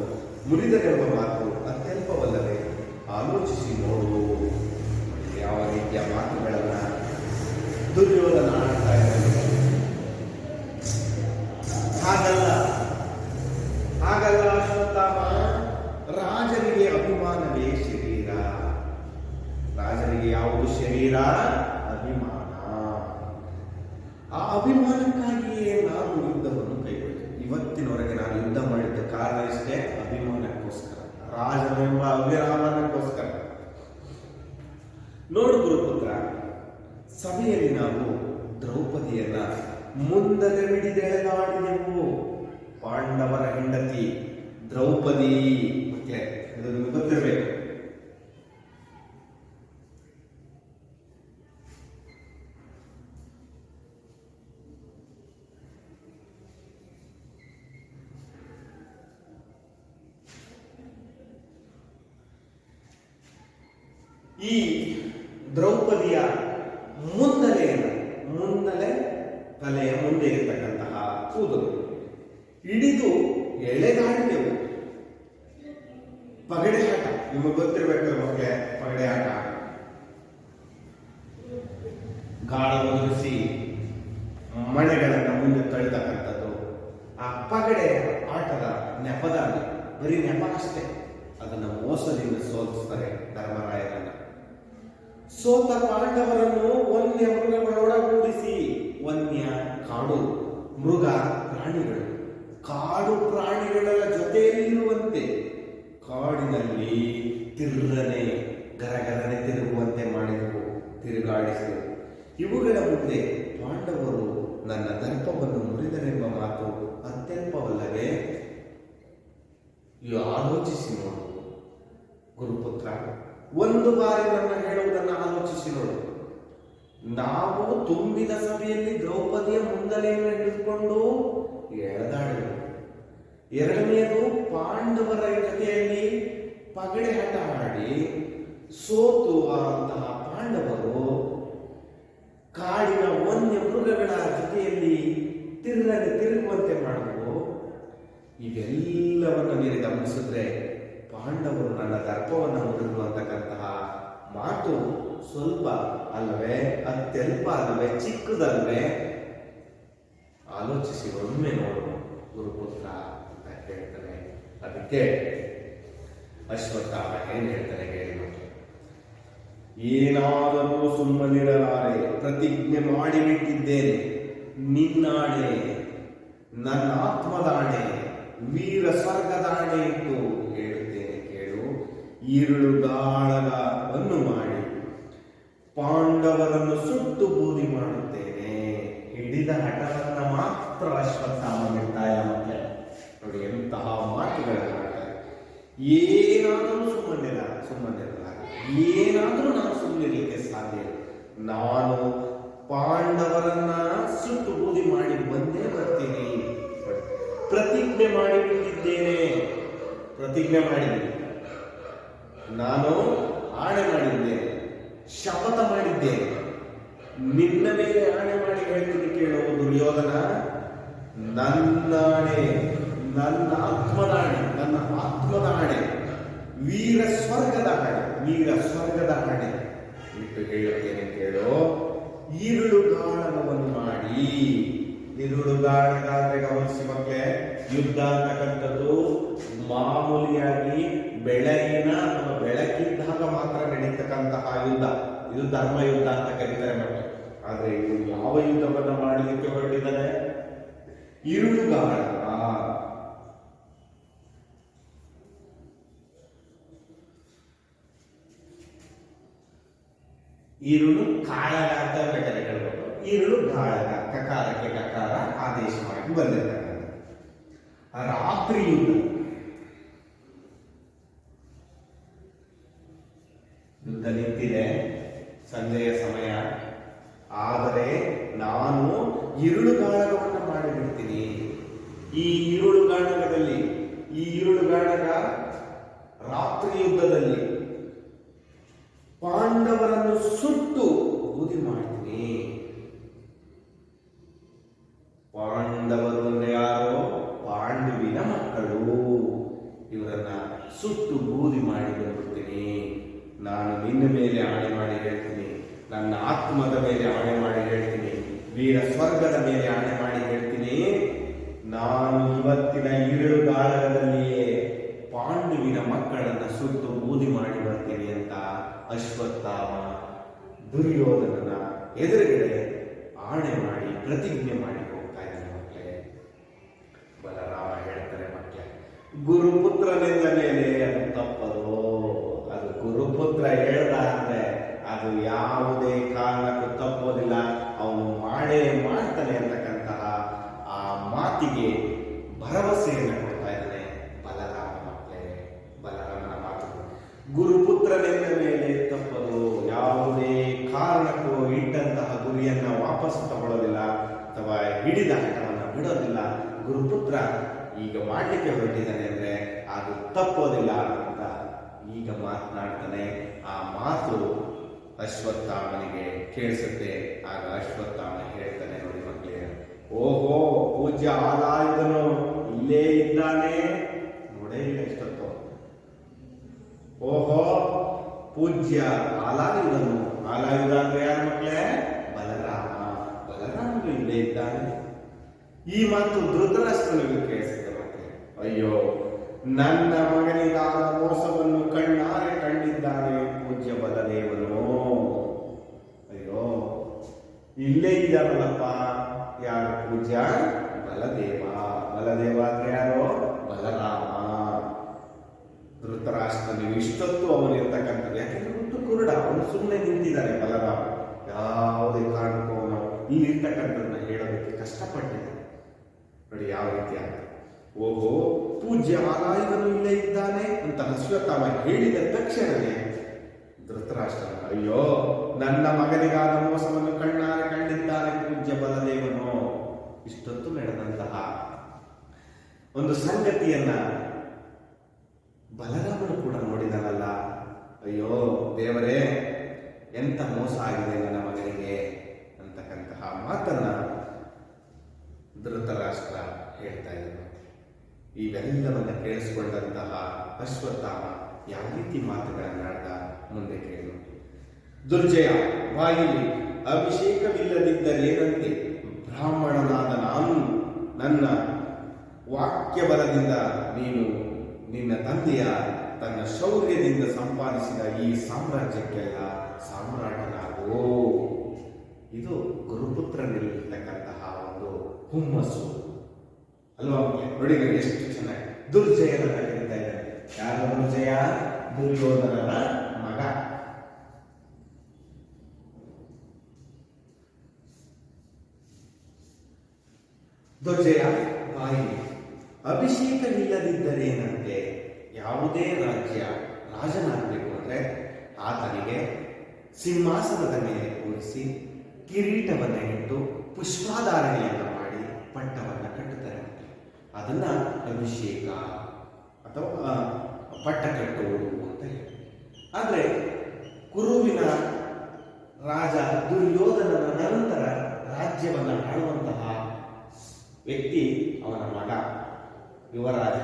ಮುರಿದರೆಂಬ ಮಾತು ಅತ್ಯಲ್ಪವಲ್ಲವೇ? ಆಲೋಚಿಸಿ ನೋಡು. ಯಾವ ರೀತಿಯ ಮಾತುಗಳನ್ನ ದುರ್ಯೋಧನ ಆಡ್ತಾ ಇದ್ದಾನೆ. ಹಾಗಲ್ಲ ಅಶ್ವತ್ಥಾಮ, ರಾಜನಿಗೆ ಅಭಿಮಾನವೇ ಶರೀರ. ರಾಜನಿಗೆ ಯಾವುದು ಶರೀರ? ಅಭಿಮಾನ. ಆ ಅಭಿಮಾನಕ್ಕಾಗಿಯೇ ನಾನು ಯುದ್ಧವನ್ನು ಕೈಗೊಂಡೆ. ಇವತ್ತಿನವರೆಗೆ ನಾನು ಯುದ್ಧ ಮಾಡಿದ್ದ ಕಾರಣ ಇಷ್ಟೇ, ಅಭಿಮಾನಕ್ಕೋಸ್ಕರ, ರಾಜನೆಂಬ ಅಭಿರಾಮನಕ್ಕೋಸ್ಕರ. ನೋಡು ಗುರುಪುತ್ರ, ಸಭೆಯಲ್ಲಿ ನಾವು ದ್ರೌಪದಿಯನ್ನ ಮುಂದಲೆ ಹಿಡಿದೆಳೆದಾಡಿದೆವು. ಪಾಂಡವರ ಹೆಂಡತಿ ದ್ರೌಪದಿ. ಮತ್ತೆ ಇದು ನಿಮಗೆ ಗೊತ್ತಿರಬೇಕು. ಈ ದ್ರೌಪದಿಯ ಮುಂದಲೆ ತಲೆಯ ಮುಂದೆ ಇರತಕ್ಕಂತಹ ಕೂದಲು ಹಿಡಿದು ಎಳೆದಾಡಿದೆವು. ಪಗಡೆ ಆಟ ನಿಮಗೆ ಗೊತ್ತಿರಬೇಕಲ್ಲ ಮಕ್ಕಳೇ, ಪಗಡೆ ಆಟ. ಗಾಳ ಒದಗಿಸಿ ಮಣೆಗಳನ್ನು ಮುಂದೆ ತಳ್ಳಿತಕ್ಕಂಥದ್ದು. ಆ ಪಗಡೆ ಆಟದ ನೆಪದಲ್ಲಿ ಬರೀ ನೆಪ ಅಷ್ಟೇ, ಅದನ್ನು ಮೋಸದಿಂದ ಸೋಲಿಸ್ತಾರೆ ಧರ್ಮರಾಯರನ್ನ. ಸೋತ ಪಾಂಡವರನ್ನು ವನ್ಯ ಮೃಗಗಳೊಳಗೂಡಿಸಿ, ವನ್ಯ ಕಾಡು ಮೃಗ ಪ್ರಾಣಿಗಳು, ಕಾಡು ಪ್ರಾಣಿಗಳ ಜೊತೆಯಲ್ಲಿರುವಂತೆ ಕಾಡಿನಲ್ಲಿ ಗರಗರನೆ ತಿರುಗುವಂತೆ ಮಾಡಿದವು, ತಿರುಗಾಡಿಸಿದವು. ಇವುಗಳ ಮುಂದೆ ಪಾಂಡವರು ನನ್ನ ದರ್ಪವನ್ನು ಮುರಿದರೆಂಬ ಮಾತು ಅತ್ಯಲ್ಪವಲ್ಲವೇ? ಆಲೋಚಿಸಿ ನೋಡು ಗುರುಪುತ್ರ, ಒಂದು ಬಾರಿ ನನ್ನ ಹೇಳುವುದನ್ನು ಆಲೋಚಿಸಿ ನೋಡು. ನಾವು ತುಂಬಿದ ಸಭೆಯಲ್ಲಿ ದ್ರೌಪದಿಯ ಮುಂದಲೆಯನ್ನು ಹಿಡಿದುಕೊಂಡು ಎಳೆದಾಡಿದೆವು. ಎರಡನೆಯದು, ಪಾಂಡವರ ಜೊತೆಯಲ್ಲಿ ಪಗಡೆ ಆಟ ಆಡಿ ಸೋತು ಅಂತಹ ಪಾಂಡವರು ಕಾಡಿನ ವನ್ಯ ಮೃಗಗಳ ಜೊತೆಯಲ್ಲಿ ತಿರುಗುವಂತೆ ಮಾಡಿದವು. ಇವೆಲ್ಲವನ್ನು ನೀನು ಗಮನಿಸಿದ್ರೆ ಪಾಂಡವರು ನನ್ನ ದರ್ಪವನ್ನು ಮುರಿದು ಅಂತಕ್ಕಂತಹ ಮಾತು ಸ್ವಲ್ಪ ಅಲ್ಲವೇ, ಅತ್ಯಲ್ಪ ಅಲ್ಲವೇ, ಚಿಕ್ಕದಲ್ವೇ? ಆಲೋಚಿಸಿ ಒಮ್ಮೆ ನೋಡು ಗುರುಪುತ್ರ ಅಂತ ಹೇಳ್ತಾನೆ. ಅದಕ್ಕೆ ಅಶ್ವತ್ಥಾಮ ಏನ್ ಹೇಳ್ತಾನೆ ಹೇಳಿ. ಏನಾದರೂ ಸುಮ್ಮನಿರಲಾರೆ, ಪ್ರತಿಜ್ಞೆ ಮಾಡಿಬಿಟ್ಟಿದ್ದೇನೆ. ನಿನ್ನಾಣೆ, ನನ್ನ ಆತ್ಮದಾಣೆ, ವೀರ ಸ್ವರ್ಗದಾಣೆ ಇಟ್ಟು ಹೇಳುತ್ತೇನೆ ಕೇಳು. ಈರುಳುಗಾಳವನ್ನು ಮಾಡಿ ಪಾಂಡವರನ್ನು ಸುಟ್ಟು ಬೂದಿ ಮಾಡುತ್ತೇನೆ. ಹಿಡಿದ ಹಠವನ್ನ ಮಾತ್ರ ಅಶ್ವತ್ಥಾಮ ಬಿಡ್ತಾ ಇಲ್ಲ ಮಕ್ಕಳೇ. ನೋಡಿ, ಏನಾದರೂ ಸುಮ್ಮನಿರಲ್ಲ, ಏನಾದರೂ ನಾನು ಸುಮ್ಮನಿರಲಿಕ್ಕೆ ಸಾಧ್ಯ ಇಲ್ಲ. ನಾನು ಪಾಂಡವರನ್ನ ಸುಟ್ಟು ಬೂದಿ ಮಾಡಿ ಬಂದೇ ಬರ್ತೀನಿ. ಪ್ರತಿಜ್ಞೆ ಮಾಡಿದ್ದೇನೆ, ನಾನು ಆಣೆ ಮಾಡಿದ್ದೇನೆ, ಶಪಥ ಮಾಡಿದ್ದೇನೆ. ನಿನ್ನ ಮೇಲೆ ಆಣೆ ಮಾಡಿ ಹೇಳ್ತೀನಿ ಕೇಳೋ ದುರ್ಯೋಧನ, ನನ್ನಾಣೆ, ನನ್ನ ಆತ್ಮದ ಆಣೆ, ವೀರ ಸ್ವರ್ಗದ ಆಣೆ ಇಟ್ಟು ಹೇಳುತ್ತೇನೆ ಕೇಳೋ. ಈರುಳುಗಾಳನವನ್ನು ಮಾಡಿ, ಈರುಳುಗಾಳಗಾದ್ರೆ ಗಮನಿಸಿ ಮಕ್ಕಳೇ, ಯುದ್ಧ ಅಂತಕ್ಕಂಥದ್ದು ಮಾಮೂಲಿಯಾಗಿ ಬೆಳಗಿನ ಅಥವಾ ಬೆಳಕಿದ್ದಾಗ ಮಾತ್ರ ನಡೀತಕ್ಕಂತಹ ಯುದ್ಧ. ಇದು ಧರ್ಮ ಯುದ್ಧ ಅಂತ ಕರೀತಾರೆ ಮಕ್ಕಳು. ಆದ್ರೆ ಇದು ಯಾವ ಯುದ್ಧವನ್ನ ಮಾಡಲಿಕ್ಕೆ ಹೊರಟಿದ್ದಾರೆ? ಈರುಳುಗಾಳ. ಈರುಳು ಕಾಳಗ ಅಂತ ಬೇಕಾದ್ರೆ ಹೇಳ್ಬೋದು. ಈರುಳು ಗಾಳಗ, ಕಕಾರಕ್ಕೆ ಕಕಾರ ಆದೇಶವಾಗಿ ಬಂದಿರ್ತಕ್ಕಂಥ ರಾತ್ರಿ ಯುದ್ಧ ನಿಂತಿದೆ, ಸಂಜೆಯ ಸಮಯ. ಆದರೆ ನಾನು ಈರುಳುಗಾಳಗವನ್ನು ಮಾಡಿಬಿಡ್ತೀನಿ. ಈ ಈರುಳುಗಾಳಗ ರಾತ್ರಿ ಯುದ್ಧದಲ್ಲಿ ಪಾಂಡವರನ್ನು ಸುಟ್ಟು ಬೂದಿ ಮಾಡ್ತೀನಿ. ಪಾಂಡವರು ಅಂದ್ರೆ ಯಾರು? ಪಾಂಡುವಿನ ಮಕ್ಕಳು. ಇವರನ್ನ ಸುಟ್ಟು ಬೂದಿ ಮಾಡಿ ಬಂದ್ಬಿಡ್ತೀನಿ. ನಾನು ನಿನ್ನ ಮೇಲೆ ಆಣೆ ಮಾಡಿ ಹೇಳ್ತೀನಿ, ನನ್ನ ಆತ್ಮದ ಮೇಲೆ ಆಣೆ ಮಾಡಿ ಹೇಳ್ತೀನಿ, ವೀರ ಸ್ವರ್ಗದ ಮೇಲೆ ಆಣೆ ಮಾಡಿ ಹೇಳ್ತೀನಿ, ನಾನು ಇವತ್ತಿನ ಈರುಳುಗಾಳಗದಲ್ಲಿಯೇ ಪಾಂಡುವಿನ ಮಕ್ಕಳನ್ನ ಸುಟ್ಟು ಬೂದಿ ಮಾಡಿ ಬರ್ತೀನಿ ಅಂತ ಅಶ್ವತ್ಥಾಮ ದುರ್ಯೋಧನನ ಎದುರುಗಡೆ ಆಣೆ ಮಾಡಿ ಪ್ರತಿಜ್ಞೆ ಮಾಡಿ ಹೋಗ್ತಾ ಇದ್ದಾನೆ ಮಕ್ಕಳೇ. ಬಲರಾಮ ಹೇಳ್ತಾರೆ ಮಕ್ಕಳೇ, ಗುರುಪುತ್ರನಿಂದ ಮೇಲೆ ಅದು ತಪ್ಪದು. ಅದು ಗುರುಪುತ್ರ ಹೇಳ್ದ ಅಂದ್ರೆ ಅದು ಯಾವುದೇ ಕಾರಣಕ್ಕೂ ತಪ್ಪೋದಿಲ್ಲ, ಅವನು ಮಾಡ್ತಾನೆ ಅಂತಕ್ಕಂತಹ ಆ ಮಾತಿಗೆ ಭರವಸೆಯನ್ನು ಕೊಡ್ತಾ ಇದ್ದಾನೆ ಬಲರಾಮ ಮಕ್ಕಳೇ. ಬಲರಾಮನ ಮಾತು ಗುರುಪುತ್ರನೆಂದ ಮೇಲೆ ತಪ್ಪದು, ಯಾವುದೇ ಕಾರಣಕ್ಕೂ ಇಟ್ಟಂತಹ ಗುರಿಯನ್ನ ವಾಪಸ್ ತಗೊಳ್ಳೋದಿಲ್ಲ ಅಥವಾ ಹಿಡಿದ ಹಠವನ್ನು ಬಿಡೋದಿಲ್ಲ. ಗುರುಪುತ್ರ ಈಗ ಮಾಡಲಿಕ್ಕೆ ಹೊರಟಿದ್ದಾನೆ ಅಂದ್ರೆ ಅದು ತಪ್ಪೋದಿಲ್ಲ ಅಂತ ಈಗ ಮಾತನಾಡ್ತಾನೆ. ಆ ಮಾತು ಅಶ್ವತ್ಥಾಮನಿಗೆ ಕೇಳಿಸುತ್ತೆ. ಆಗ ಅಶ್ವತ್ಥಾಮ ಹೇಳ್ತಾನೆ, ನೋಡಿ ಮಕ್ಕಳೇ, ಓಹೋ ಪೂಜ್ಯ ಆಲಾಯುಧನು ಇಲ್ಲೇ ಇದ್ದಾನೆ. ನೋಡೇ ಇಲ್ಲ ಎಷ್ಟೊತ್ತು. ಓಹೋ ಪೂಜ್ಯ ಆಲಾಯುಧನು. ಆಲಾಯುಧ ಅಂದ್ರೆ ಯಾರು ಮಕ್ಕಳೇ? ಬಲರಾಮನು ಇಲ್ಲೇ ಇದ್ದಾನೆ. ಈ ಮಾತು ಧೃತರಾಷ್ಟ್ರನಿಗೆ ಕೇಳಿಸುತ್ತೆ ಮಕ್ಕಳೇ. ಅಯ್ಯೋ, ನನ್ನ ಮಗನಿಗಾದ ಮೋಸವನ್ನು ಕಣ್ಣಾರೆ ಕಂಡಿದ್ದಾನೆ ಪೂಜ್ಯ ಬಲದೇವನು. ಅಯ್ಯೋ, ಇಲ್ಲೇ ಇದ್ದಾರಲ್ಲಪ್ಪ. ಯಾರು? ಪೂಜ್ಯ ಬಲದೇವ. ಬಲದೇವ ಅಂದ್ರೆ ಯಾರು? ಬಲರಾಮ. ಧೃತರಾಷ್ಟ್ರನಿಗೆ ಇಷ್ಟೊತ್ತು ಅವನು ಇರ್ತಕ್ಕಂಥದ್ದು, ಯಾಕೆಂದ್ರೆ ಹುಟ್ಟು ಕುರುಡ, ಅವನು ಸುಮ್ಮನೆ ನಿಂತಿದ್ದಾನೆ ಬಲರಾಮ. ಯಾವುದೇ ಕಾರಣಕ್ಕೂ ಅವನು ಇಲ್ಲಿ ಇರ್ತಕ್ಕಂಥದ್ದನ್ನ ಹೇಳೋದಕ್ಕೆ ಕಷ್ಟಪಟ್ಟಿದ್ದಾನೆ. ನೋಡಿ ಯಾವ ರೀತಿ ಅಂತ. ಓಹೋ ಪೂಜ್ಯ ಆಲಾಯುಧನು ಇಲ್ಲೇ ಇದ್ದಾನೆ ಅಂತ ಅಶ್ವತ್ಥಾಮ ಹೇಳಿದ ತಕ್ಷಣವೇ ಧೃತರಾಷ್ಟ್ರನ, ಅಯ್ಯೋ, ನನ್ನ ಮಗನಿಗಾದ ಮೋಸವನ್ನು ಕಣ್ಣಾರೆ ಕಂಡಿದ್ದಾನೆ ಪೂಜ್ಯ ಬಲದೇವನು. ಇಷ್ಟೊತ್ತು ನಡೆದಂತಹ ಒಂದು ಸಂಗತಿಯನ್ನ ಬಲರಾಮನು ಕೂಡ ನೋಡಿದನಲ್ಲ. ಅಯ್ಯೋ ದೇವರೇ, ಎಂತ ಮೋಸ ಆಗಿದೆ ನನ್ನ ಮಗನಿಗೆ ಅಂತಕ್ಕಂತಹ ಮಾತನ್ನ ಧೃತರಾಷ್ಟ್ರ ಹೇಳ್ತಾ ಇದ್ದಾನೆ. ಇವೆಲ್ಲವನ್ನ ಕೇಳಿಸಿಕೊಂಡಂತಹ ಅಶ್ವತ್ಥಾಮ ಯಾವ ರೀತಿ ಮಾತುಗಳನ್ನಾಡ್ದ ಮುಂದೆ ಕೇಳು. ದುರ್ಜಯ, ಬಾಯಿಲಿ ಅಭಿಷೇಕವಿಲ್ಲದಿದ್ದರೇನಂತೆ ಬ್ರಾಹ್ಮಣನಾದ ನಾನು ನನ್ನ ವಾಕ್ಯ ಬಲದಿಂದ ನೀನು ನಿನ್ನ ತಂದೆಯ ತನ್ನ ಶೌರ್ಯದಿಂದ ಸಂಪಾದಿಸಿದ ಈ ಸಾಮ್ರಾಜ್ಯಕ್ಕೆಲ್ಲ ಸಾಮ್ರಾಟನಾಗೋ. ಇದು ಗುರುಪುತ್ರನಿರ್ತಕ್ಕಂತಹ ಒಂದು ಹುಮ್ಮಸ್ಸು ಅಲ್ವಾ? ನೋಡಿ ಎಷ್ಟು ಚೆನ್ನಾಗಿ ದುರ್ಜಯನ ಕರೀತಾ ಇದ್ದಾರೆ. ಯಾರ ದುರ್ಜಯ? ದುರ್ಯೋಧನನ ಮಗ. ದುರ್ಜಯ ಬಾಯಿ ಅಭಿಷೇಕವಿಲ್ಲದಿದ್ದರೇನಂತೆ ಯಾವುದೇ ರಾಜ್ಯ ರಾಜನಾಗಬೇಕು ಅಂದರೆ ಆತನಿಗೆ ಸಿಂಹಾಸನದ ಮೇಲೆ ಕೂರಿಸಿ ಕಿರೀಟವನ್ನು ಇಟ್ಟು ಪುಷ್ಪಾಧಾರಣೆಯನ್ನು ಮಾಡಿ ಪಟ್ಟವನ್ನು ಕಟ್ಟುತ್ತಾರೆ. ಅದನ್ನ ಅಭಿಷೇಕ ಅಥವಾ ಪಟ್ಟ ಕಟ್ಟುವುದು ಅಂತ ಹೇಳಿ. ಆದರೆ ಕುರುವಿನ ರಾಜ ದುರ್ಯೋಧನನ ನಂತರ ರಾಜ್ಯವನ್ನು ಆಳುವಂತಹ ವ್ಯಕ್ತಿ ಅವನ ಮಗ ಯುವರಾಜ.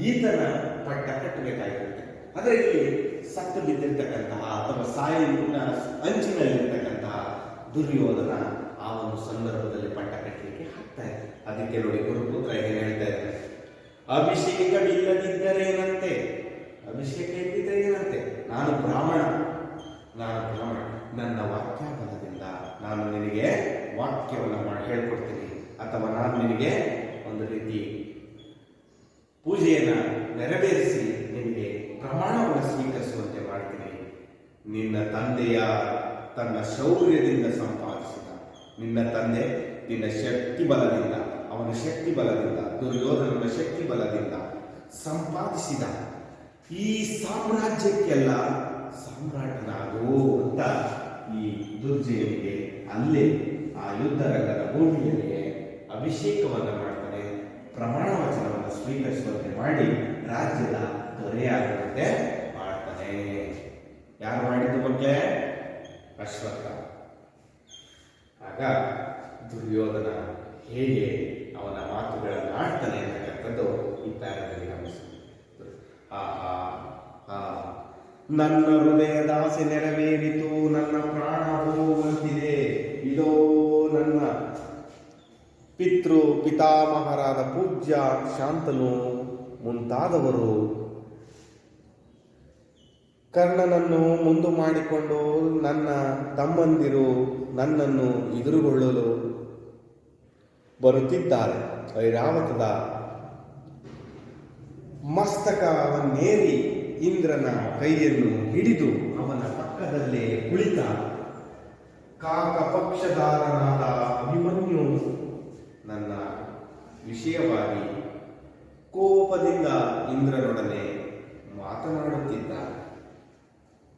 ಈತನ ಪಟ್ಟ ಕಟ್ಟಬೇಕಾಗಿರುತ್ತೆ. ಆದರೆ ಇಲ್ಲಿ ಸತ್ತು ಬಿದ್ದಿರ್ತಕ್ಕಂತಹ ಅಥವಾ ಸಾಯಿನ ಅಂಚಿನಲ್ಲಿರ್ತಕ್ಕಂತಹ ದುರ್ಯೋಧನ ಆ ಒಂದು ಸಂದರ್ಭದಲ್ಲಿ ಪಟ್ಟ ಕಟ್ಟಲಿಕ್ಕೆ ಹಾಕ್ತಾರೆ. ಅದಕ್ಕೆ ನೋಡಿ ಗುರುಪುತ್ರ ಏನು ಹೇಳ್ತಾ ಇದ್ದಾರೆ, ಅಭಿಷೇಕವಿಲ್ಲದಿದ್ದರೇನಂತೆ, ಅಭಿಷೇಕ ಇದ್ದಿದ್ರೆ ಏನಂತೆ, ನಾನು ಬ್ರಾಹ್ಮಣ, ನನ್ನ ವಾಕ್ಯಾಬಲದಿಂದ ನಾನು ನಿನಗೆ ವಾಕ್ಯವನ್ನು ಹೇಳ್ಕೊಡ್ತೀನಿ, ಅಥವಾ ನಾನು ನಿನಗೆ ಒಂದು ರೀತಿ ಪೂಜೆಯನ್ನು ನೆರವೇರಿಸಿ ನಿನಗೆ ಪ್ರಮಾಣವನ್ನು ಸ್ವೀಕರಿಸುವಂತೆ ಮಾಡ್ತೀನಿ. ನಿನ್ನ ತಂದೆಯ ತನ್ನ ಶೌರ್ಯದಿಂದ ಸಂಪಾದಿಸಿದ, ನಿನ್ನ ತಂದೆ ನಿನ್ನ ಶಕ್ತಿ ಬಲದಿಂದ, ಅವನ ಶಕ್ತಿ ಬಲದಿಂದ, ದುರ್ಯೋಧನನ ಶಕ್ತಿ ಬಲದಿಂದ ಸಂಪಾದಿಸಿದ ಈ ಸಾಮ್ರಾಜ್ಯಕ್ಕೆಲ್ಲ ಸಾಮ್ರಾಟನಾಗು ಅಂತ ಈ ದುರ್ಜಯನಿಗೆ ಅಲ್ಲೇ ಆ ಯುದ್ಧ ರಂಗದ ಭೂಮಿಯಲ್ಲಿಯೇ ಅಭಿಷೇಕವನ್ನು ಮಾಡ್ತಾನೆ. ಪ್ರಮಾಣ ವಚನವನ್ನು ಸ್ವೀಕರಿಸುವಂತೆ ಮಾಡಿ ರಾಜ್ಯದ ದೊರೆಯಾಗುವಂತೆ ಮಾಡ್ತಾನೆ. ಯಾರು ಮಾಡಿದ್ದು ಬಗ್ಗೆ? ಅಶ್ವತ್ಥ. ಆಗ ದುರ್ಯೋಧನ ಹೇಗೆ ಅವನ ಮಾತುಗಳನ್ನು ಆಡ್ತಾನೆ ಅಂತಕ್ಕಂಥದ್ದು ಈ ಪ್ಯಾರದಲ್ಲಿ ಗಮನಿಸಿ. ನನ್ನ ಹೃದಯದ ಆಸೆ ನೆರವೇರಿತು, ನನ್ನ ಪ್ರಾಣ ಹೋಗುವಂತಿದೆ. ಇದೋ ನನ್ನ ಪಿತಾಮಹರಾದ ಪೂಜ್ಯ ಶಾಂತನು ಮುಂತಾದವರು ಕರ್ಣನನ್ನು ಮುಂದು ಮಾಡಿಕೊಂಡು ನನ್ನ ತಮ್ಮಂದಿರು ನನ್ನನ್ನು ಎದುರುಗೊಳ್ಳಲು ಬರುತ್ತಿದ್ದಾರೆ. ಐರಾವತದ ಮಸ್ತಕವನ್ನೇರಿ ಇಂದ್ರನ ಕೈಯನ್ನು ಹಿಡಿದು ಅವನ ಪಕ್ಕದಲ್ಲೇ ಕುಳಿತ ಕಾಕಪಕ್ಷಧಾರನಾದ ಅಭಿಮನ್ಯು ನನ್ನ ವಿಷಯವಾಗಿ ಕೋಪದಿಂದ ಇಂದ್ರನೊಡನೆ ಮಾತನಾಡುತ್ತಿದ್ದಾನೆ.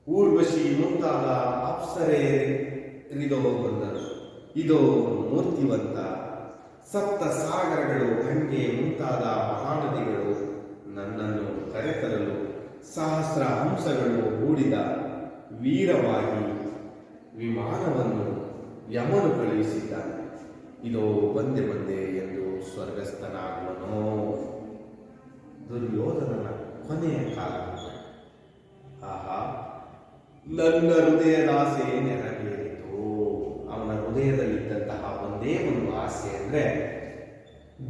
ಊರ್ವಶಿ ಮುಂತಾದ ಅಪ್ಸರೆಯರಿದೋ ಬಂದರು. ಇದೋ ಮೂರ್ತಿವಂತ, ಸಪ್ತ ಸಾಗರಗಳು, ಗಂಗೆ ಮುಂತಾದ ಮಹಾನದಿಗಳು ನನ್ನನ್ನು ಕರೆತರಲು ಸಹಸ್ರ ಹಂಸಗಳು ಹೂಡಿದ ವೀರವಾಗಿ ವಿಮಾನವನ್ನು ಯಮನು ಕಳುಹಿಸಿದ್ದಾನೆ. ಇದೋ ಬಂದೆ ಎಂದು ಸ್ವರ್ಗಸ್ಥನಾಗುವನೋ. ದುರ್ಯೋಧನನ ಕೊನೆಯ ಕಾಲ. ಆಹಾ, ನನ್ನ ಹೃದಯದಾಸೆ ನೆರವೇರಿತು. ಅವನ ಹೃದಯದಲ್ಲಿದ್ದಂತಹ ಒಂದೇ ಒಂದು ಆಸೆ ಅಂದರೆ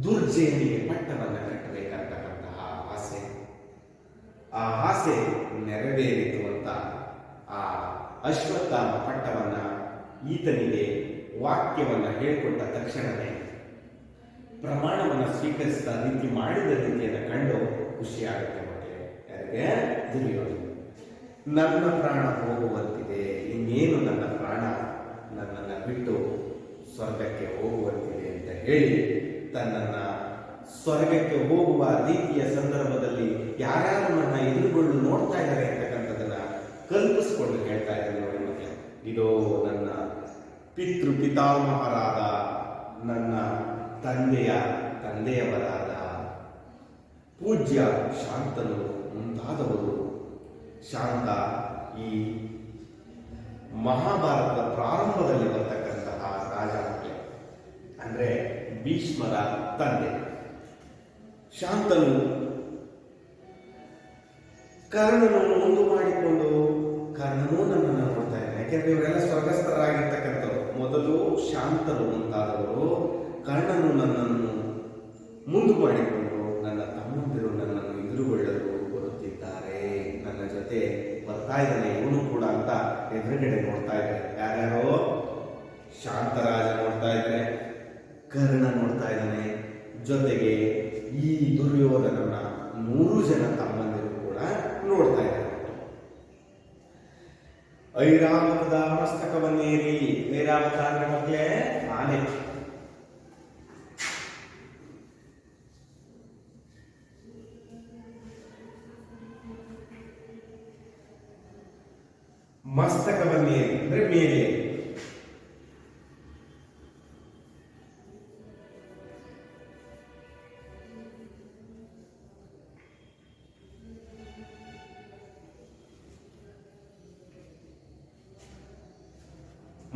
ದುರ್ಜಯನಿಗೆ ಪಟ್ಟವನ್ನು ಕಟ್ಟಬೇಕಂತಕ್ಕಂತಹ ಆಸೆ. ಆ ಆಸೆ ನೆರವೇರಿತು ಅಂತ ಆ ಅಶ್ವತ್ಥಾಮ ಪಟ್ಟವನ್ನ ಈತನಿಗೆ ವಾಕ್ಯವನ್ನು ಹೇಳಿಕೊಟ್ಟ ತಕ್ಷಣವೇ ಪ್ರಮಾಣವನ್ನು ಸ್ವೀಕರಿಸಿದ ರೀತಿ ಮಾಡಿದ ರೀತಿಯನ್ನು ಕಂಡು ಖುಷಿಯಾಗುತ್ತೆ ಮಕ್ಕಳೇ. ಯಾರಿಗೆ? ದುರ್ಯೋಧನ. ನನ್ನ ಪ್ರಾಣ ಹೋಗುವಂತಿದೆ, ಇನ್ನೇನು ನನ್ನ ಪ್ರಾಣ ನನ್ನನ್ನು ಬಿಟ್ಟು ಸ್ವರ್ಗಕ್ಕೆ ಹೋಗುವಂತಿದೆ ಅಂತ ಹೇಳಿ ತನ್ನನ್ನು ಸ್ವರ್ಗಕ್ಕೆ ಹೋಗುವ ರೀತಿಯ ಸಂದರ್ಭದಲ್ಲಿ ಯಾರ್ಯಾರು ನನ್ನ ಎದುರುಗೊಳ್ಳು ನೋಡ್ತಾ ಇದ್ದಾರೆ ಅಂತಕ್ಕಂಥದ್ದನ್ನ ಕಲ್ಪಿಸಿಕೊಂಡು ಹೇಳ್ತಾ ಇದ್ದಾರೆ. ನೋಡಿ ಮಕ್ಕಳೇ, ಇದೋ ನನ್ನ ಪಿತಾಮಹರಾದ, ನನ್ನ ತಂದೆಯವರಾದ ಪೂಜ್ಯ ಶಾಂತನು ಮುಂತಾದವರು. ಶಾಂತ ಈ ಮಹಾಭಾರತದ ಪ್ರಾರಂಭದಲ್ಲಿ ಬರ್ತಕ್ಕಂತಹ ರಾಜ ಅಂದ್ರೆ ಭೀಷ್ಮರ ತಂದೆ. ಶಾಂತನು ಕರ್ಣನು ಮುಂದು ಮಾಡಿಕೊಂಡು, ಕರ್ಣನೂ ನನ್ನನ್ನು ನೋಡ್ತಾ ಇದ್ದಾನೆ. ಯಾಕೆಂದ್ರೆ ಇವರೆಲ್ಲ ಸ್ವರ್ಗಸ್ಥರಾಗಿರ್ತಕ್ಕಂಥವ್ರು. ಮೊದಲು ಶಾಂತನು ಮುಂತಾದವರು ಕರ್ಣನು ನನ್ನನ್ನು ಮುಂದು ಮಾಡಿಕೊಂಡು ನನ್ನ ತಮ್ಮಂದಿರು ನನ್ನನ್ನು ಎದುರುಗೊಳ್ಳಲು ಬರುತ್ತಿದ್ದಾರೆ, ನನ್ನ ಜೊತೆ ಬರ್ತಾ ಇದ್ದಾನೆ ಇವನು ಕೂಡ ಅಂತ ಎದುರುಗಡೆ ನೋಡ್ತಾ ಇದ್ದಾರೆ. ಯಾರ್ಯಾರೋ? ಶಾಂತರಾಜ ನೋಡ್ತಾ ಇದ್ದಾನೆ, ಕರ್ಣ ನೋಡ್ತಾ ಇದ್ದಾನೆ, ಜೊತೆಗೆ ಈ ದುರ್ಯೋಧನನ 3 ಜನ ತಮ್ಮಂದಿರು ಕೂಡ ನೋಡ್ತಾ ಇದ್ದಾರೆ. ಐರಾವತದ ಮಸ್ತಕವನ್ನೇರಿ, ಐರಾವತ ಅಂದ್ರೆ ಮಕ್ಕಳೇ ಆನೆ. ಮಸ್ತಕವನ್ನೇರಿ ಅಂದ್ರೆ ಮೇಲೆ.